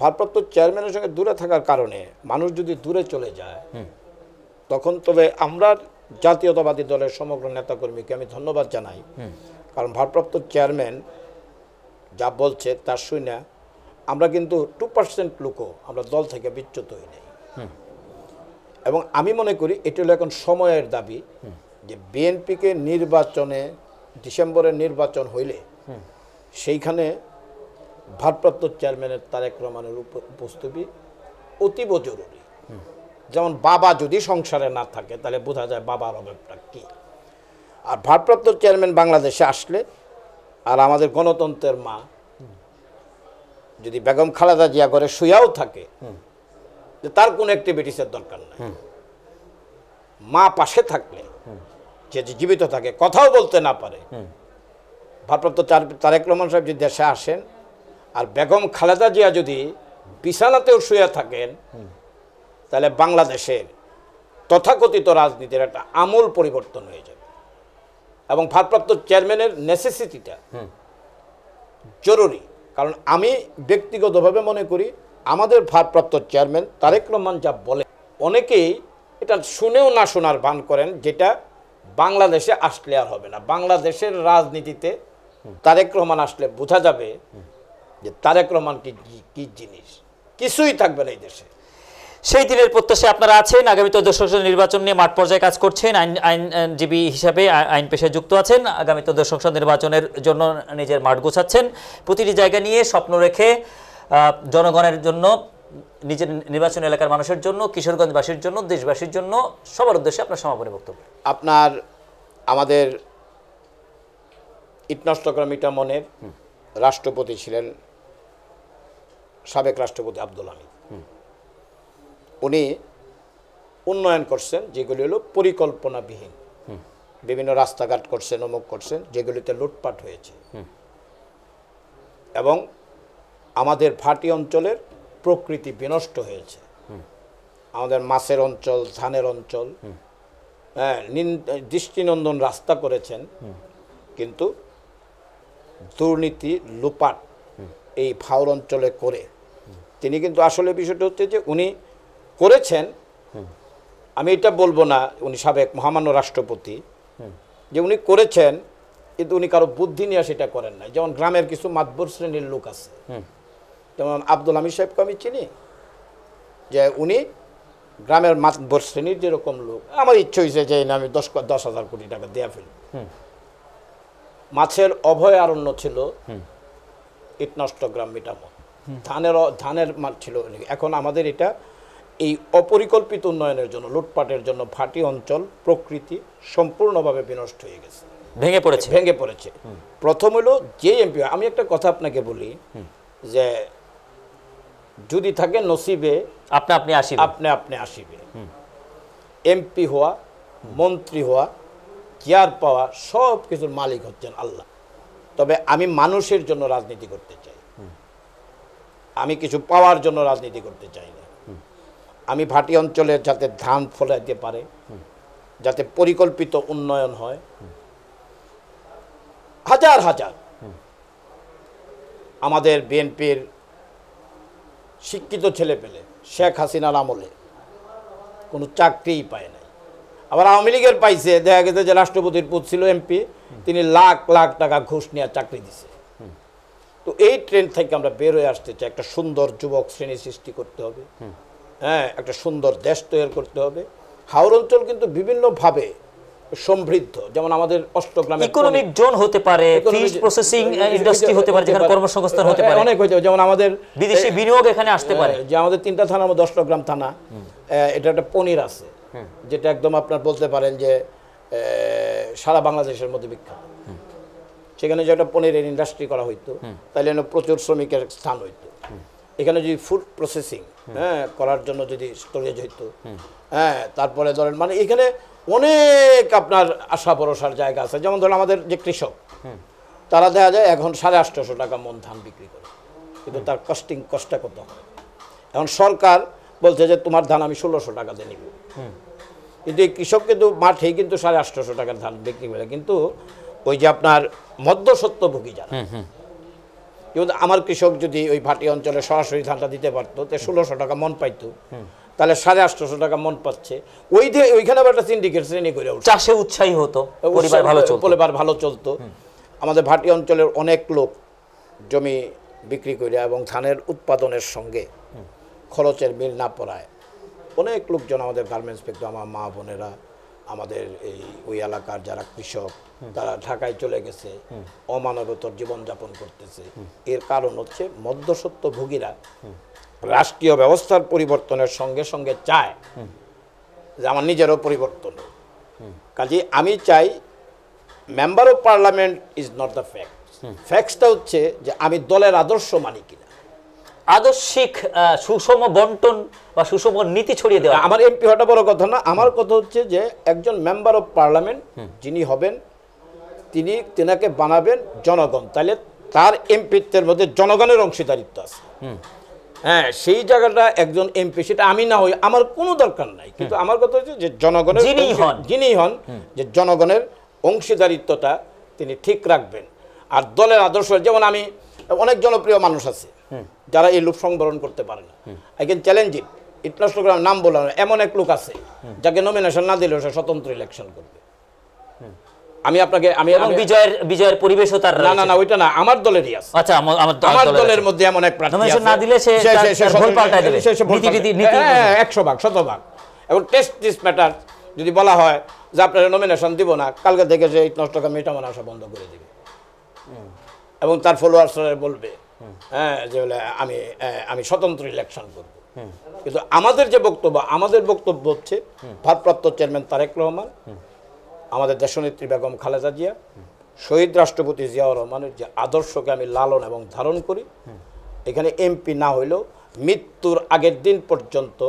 ভারপ্রাপ্ত চেয়ারম্যানের সঙ্গে দূরে থাকার কারণে মানুষ যদি দূরে চলে যায়, তখন তবে আমরা জাতীয়তাবাদী দলের সমগ্র নেতাকর্মীকে আমি ধন্যবাদ জানাই, কারণ ভারপ্রাপ্ত চেয়ারম্যান যা বলছে তার শুনে আমরা কিন্তু 2% লোকও আমরা দল থেকে বিচ্যুত হই নাই। এবং আমি মনে করি এটা হলো এখন সময়ের দাবি, যে বিএনপিকে নির্বাচনে, ডিসেম্বরের নির্বাচন হইলে সেইখানে ভারপ্রাপ্ত চেয়ারম্যানের তারেক রহমানের উপস্থিতি অতীব জরুরি। যেমন বাবা যদি সংসারে না থাকে, তাহলে বোঝা যায় বাবার অভাবটা কী। আর ভারপ্রাপ্ত চেয়ারম্যান বাংলাদেশে আসলে, আর আমাদের গণতন্ত্রের মা যদি বেগম খালেদা জিয়া করে শুয়াও থাকে, যে তার কোনো অ্যাক্টিভিটিসের দরকার নাই, মা পাশে থাকলে, যে জীবিত থাকে, কথাও বলতে না পারে, ভারপ্রাপ্ত তারেক রহমান সাহেব যদি দেশে আসেন, আর বেগম খালেদা জিয়া যদি বিছানাতেও শুয়ে থাকেন, তাহলে বাংলাদেশের তথাকথিত রাজনীতির একটা আমূল পরিবর্তন হয়ে যাবে। এবং ভারপ্রাপ্ত চেয়ারম্যানের নেসেসিটিটা জরুরি, কারণ আমি ব্যক্তিগতভাবে মনে করি আমাদের ভারপ্রাপ্ত চেয়ারম্যান তারেক রহমান যা বলে, অনেকেই এটা শুনেও না শোনার ভান করেন, যেটা বাংলাদেশে আসলে আর হবে না। বাংলাদেশের রাজনীতিতে তারেক রহমান আসলে বোঝা যাবে যে তারেক রহমান কি জিনিস, কিছুই থাকবে না এই দেশে। সেই দিনের প্রত্যাশা আপনারা আছেন, আগামী ত্রয়োদশ সংসদ নির্বাচন নিয়ে মাঠ পর্যায়ে কাজ করছেন, আইনজীবী হিসাবে আইন পেশায় যুক্ত আছেন, আগামী ত্রয়োদশ সংসদ নির্বাচনের জন্য নিজের মাঠ গোছাচ্ছেন, প্রতিটি জায়গা নিয়ে স্বপ্ন রেখে জনগণের জন্য, নিজের নির্বাচন এলাকার মানুষের জন্য, কিশোরগঞ্জবাসীর জন্য, দেশবাসীর জন্য, সবার উদ্দেশ্যে আপনার সমাপনী বক্তব্য। আপনার আমাদের ইটনষ্টগ্রাম ইটামনের রাষ্ট্রপতি ছিলেন সাবেক রাষ্ট্রপতি আব্দুল হামিদ। উনি উন্নয়ন করছেন যেগুলি হলো পরিকল্পনাবিহীন, বিভিন্ন রাস্তাঘাট করছেন, অমুক করছেন, যেগুলিতে লুটপাট হয়েছে, এবং আমাদের ভাটি অঞ্চলের প্রকৃতি বিনষ্ট হয়েছে। আমাদের মাছের অঞ্চল, ধানের অঞ্চল, দৃষ্টিনন্দন রাস্তা করেছেন, কিন্তু দুর্নীতি, লুপাট এই ভাউর অঞ্চলে করে তিনি কিন্তু আসলে বিষয়টা হচ্ছে যে উনি করেছেন, আমি এটা বলবো না উনি সাবেক মহামান্য রাষ্ট্রপতি, যে উনি করেছেন, কিন্তু উনি কারো বুদ্ধি নিয়ে সেটা করেন না। যেমন গ্রামের কিছু মাতবর শ্রেণীর লোক আছে, যেমন আব্দুল হামিদ সাহেবকে আমি চিনি, যে উনি গ্রামের মাতবর শ্রেণীর যেরকম লোক, আমার ইচ্ছে হয়েছে যে আমি 10,000 কোটি টাকা দেয়া ফেলি। মাছের অভয়ারণ্য ছিল ইটনষ্টগ্রাম মিটামন, ধানের মাঠ ছিল। এখন আমাদের এটা এই অপরিকল্পিত উন্নয়নের জন্য, লুটপাটের জন্য ভাটি অঞ্চল, প্রকৃতি সম্পূর্ণভাবে বিনষ্ট হয়ে গেছে, ভেঙে পড়েছে। প্রথম হলো যে এমপি, আমি একটা কথা আপনাকে বলি, যে যদি থাকে নসিবে আপনি আসিবে, এমপি হওয়া, মন্ত্রী হওয়া চেয়ার পাওয়া সব কিছুর মালিক হচ্ছেন আল্লাহ। তবে আমি মানুষের জন্য রাজনীতি করতে চাই, আমি কিছু পাওয়ার জন্য রাজনীতি করতে চাই না। আমি ভাটি অঞ্চলে যাতে ধান ফলাইতে পারে, যাতে পরিকল্পিত উন্নয়ন হয়, হাজার হাজার আমাদের বিএনপির শিক্ষিত ছেলে পেলে শেখ হাসিনার আমলে কোনো চাকরিই পায় নাই, আবার আওয়ামী লীগের পাইছে, দেখা গেছে যে রাষ্ট্রপতির পুত ছিল এমপি, তিনি লাখ লাখ টাকা ঘুষ নিয়ে চাকরি দিছে। তো এই ট্রেন্ড থেকে আমরা বের হয়ে আসতে চাই, একটা সুন্দর যুবক শ্রেণী সৃষ্টি করতে হবে, হ্যাঁ, একটা সুন্দর দেশ তৈরি করতে হবে। হাওর অঞ্চল কিন্তু বিভিন্নভাবে সমৃদ্ধ, যেমন আমাদের অষ্টগ্রামে ইকোনমিক জোন হতে পারে, ফিশ প্রসেসিং ইন্ডাস্ট্রি হতে পারে, যেখানে কর্মসংস্থান হতে পারে, অনেক হয়েছে। যেমন আমাদের বিদেশি বিনিয়োগ এখানে আসতে পারে। যে আমাদের 3টা থানার মধ্যে অষ্টগ্রাম থানা, এটা একটা পনির আছে যেটা একদম আপনার বলতে পারেন যে সারা বাংলাদেশের মধ্যে বিখ্যাত। সেখানে যে একটা পনিরের ইন্ডাস্ট্রি করা হইতো, তাহলে প্রচুর শ্রমিকের স্থান হইতো। এখানে যদি ফুড প্রসেসিং করার জন্য যদি স্টোরেজ হইতো, তারপরে ধরেন মানে এখানে অনেক আপনার আশা ভরসার জায়গা আছে। যেমন ধরেন আমাদের যে কৃষক, তারা দেখা যায় এখন 850 টাকা মন ধান বিক্রি করে, কিন্তু তার কস্টটা কত হয়। এখন সরকার বলছে যে তোমার ধান আমি 1600 টাকাতে নিব, কিন্তু এই কৃষক কিন্তু মাঠেই কিন্তু 850 টাকার ধান বিক্রি করে। কিন্তু ওই যে আপনার মধ্যস্বত্বভোগী যারা, কিন্তু আমার কৃষক যদি ওই ভাটি অঞ্চলে সরাসরি ধানটা দিতে পারতো, তো 1600 টাকা মন পাইতো, তাহলে 850 টাকা মন পাচ্ছে। ওইখানে আবার একটা সিন্ডিকেট শ্রেণী করে চাষে উৎসাহী হতো, পরিবার ভালো চলতো। আমাদের ভাটি অঞ্চলের অনেক লোক জমি বিক্রি করে এবং ধানের উৎপাদনের সঙ্গে খরচের মিল না পড়ায় অনেক লোকজন আমাদের গার্মেন্টস ফ্যাক্টরি, আমার মা বোনেরা, আমাদের ওই এলাকার যারা কৃষক, তারা ঢাকায় চলে গেছে, অমানবতর জীবনযাপন করতেছে। এর কারণ হচ্ছে মধ্যস্বত্বভোগীরা রাষ্ট্রীয় ব্যবস্থার পরিবর্তনের সঙ্গে সঙ্গে চায় যে আমার নিজেরও পরিবর্তন। কাজে আমি চাই member of parliament is not the fact, ফ্যাক্টসটা হচ্ছে যে আমি দলের আদর্শ মানি কিনা, আদর্শিক সুষম বন্টন বা সুষম নীতি ছড়িয়ে দেওয়া। আমার এমপি হওয়াটা বড় কথা না, আমার কথা হচ্ছে যে একজন মেম্বার অফ পার্লামেন্ট যিনি হবেন, তিনাকে বানাবেন জনগণ, তাহলে তার এমপিত্বের মধ্যে জনগণের অংশীদারিত্ব আছে। হ্যাঁ, সেই জায়গাটা একজন এমপি, সেটা আমি না হই, আমার কোনো দরকার নাই, কিন্তু আমার কথা হচ্ছে যে জনগণের যিনি হন যে জনগণের অংশীদারিত্বটা তিনি ঠিক রাখবেন। আর দলের আদর্শ, যেমন আমি অনেক জনপ্রিয় মানুষ আছে যারা এই লোক সংবরণ করতে পারে না, I can challenge it, international নাম বলা না, এমন এক লোক আছে যাকে নমিনেশন না দিলেও সে স্বতন্ত্র ইলেকশন করবে। আমি আপনাকে বিজয়ের পরিবেশও তার না ওইটা না, আমার দলেরই আছে। আচ্ছা, আমার দলের মধ্যে এমন এক প্রার্থী আছে, না দিলে সে ভোট পাল্টায় দেবে, নীতি 100 ভাগ 100 ভাগ। এবং টেস্ট দিস ম্যাটার যদি বলা হয় যে আপনারা নমিনেশন দিব না, কালকে থেকে যে ইটনষ্টকা মেয়েটা মানে আসা বন্ধ করে দিবে এবং তার ফলোয়ার্সরা বলবে যে বলে আমি স্বতন্ত্র ইলেকশন করব। কিন্তু আমাদের বক্তব্য হচ্ছে ভারপ্রাপ্ত চেয়ারম্যান তারেক রহমান, আমাদের দেশনেত্রী বেগম খালেদা জিয়া, শহীদ রাষ্ট্রপতি জিয়াউর রহমানের যে আদর্শকে আমি লালন এবং ধারণ করি, এখানে এমপি না হইলেও মৃত্যুর আগের দিন পর্যন্ত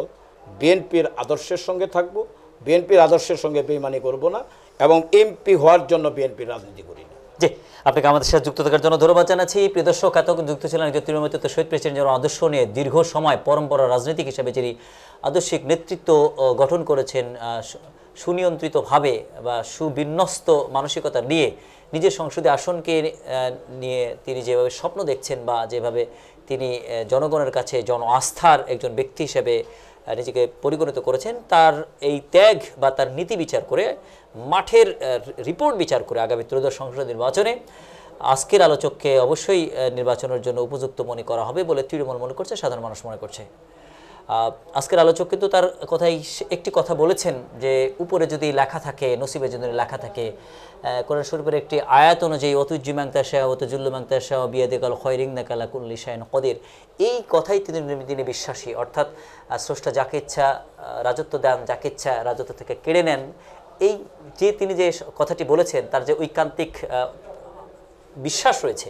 বিএনপির আদর্শের সঙ্গে থাকব, বিএনপির আদর্শের সঙ্গে বেইমানি করব না, এবং এমপি হওয়ার জন্য বিএনপির রাজনীতি করি না। জি, আপনাকে আমাদের সাথে যুক্ত থাকার জন্য ধন্যবাদ জানাচ্ছি। প্রিয় দর্শক, এতক্ষণ যুক্ত ছিলেন তৃণমূল শহীদ প্রেসিডেন্টের আদর্শ নিয়ে দীর্ঘ সময় পরম্পরা রাজনীতিক হিসেবে যিনি আদর্শিক নেতৃত্ব গঠন করেছেন, সুনিয়ন্ত্রিতভাবে বা সুবিন্যস্ত মানসিকতা নিয়ে নিজের সংসদে আসনকে নিয়ে তিনি যেভাবে স্বপ্ন দেখছেন বা যেভাবে তিনি জনগণের কাছে জন আস্থার একজন ব্যক্তি হিসেবে নিজেকে পরিগণিত করেছেন, তার এই ত্যাগ বা তার নীতি বিচার করে, মাঠের রিপোর্ট বিচার করে আগামী ত্রয়োদশ সংসদ নির্বাচনে আজকের আলোচককে অবশ্যই নির্বাচনের জন্য উপযুক্ত মনে করা হবে বলে তৃণমূল মনে করছে, সাধারণ মানুষ মনে করছে। আজকের আলোচক কিন্তু তার কথাই একটি কথা বলেছেন যে উপরে যদি লেখা থাকে, নসিবে যদি লেখা থাকে, কোরআন শরীফের একটি আয়াত অনুযায়ী অতুজ্জি মাংতা শাহ অতুজুল্লু মাংতা শাহ বিয়াদিকাল খয়রিং নাকালা কুল্লি শাইন কদির, এই কথাই তিনি বিশ্বাসী। অর্থাৎ স্রষ্টা যাকে ইচ্ছা রাজত্ব দেন, যাকে ইচ্ছা রাজত্ব থেকে কেড়ে নেন, এই যে তিনি যে কথাটি বলেছেন তার যে ঐকান্তিক বিশ্বাস রয়েছে,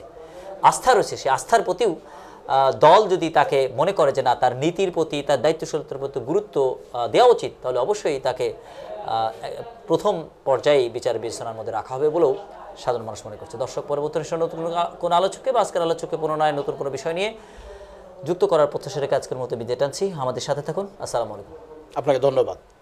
আস্থা রয়েছে, সেই আস্থার প্রতিও দল যদি তাকে মনে করে যে না, তার নীতির প্রতি, তার দায়িত্বশীলতার প্রতি গুরুত্ব দেওয়া উচিত, তাহলে অবশ্যই তাকে প্রথম পর্যায়ে বিচার বিবেচনার মধ্যে রাখা হবে বলেও সাধারণ মানুষ মনে করছে। দর্শক, পরবর্তী সময়ে নতুন কোনো আলোচককে বা আজকের আলোচককে পুনরায় নতুন কোনো বিষয় নিয়ে যুক্ত করার প্রত্যাশা রেখে আজকের মতো বিদায় টানছি। আমাদের সাথে থাকুন। আসসালামু আলাইকুম। আপনাকে ধন্যবাদ।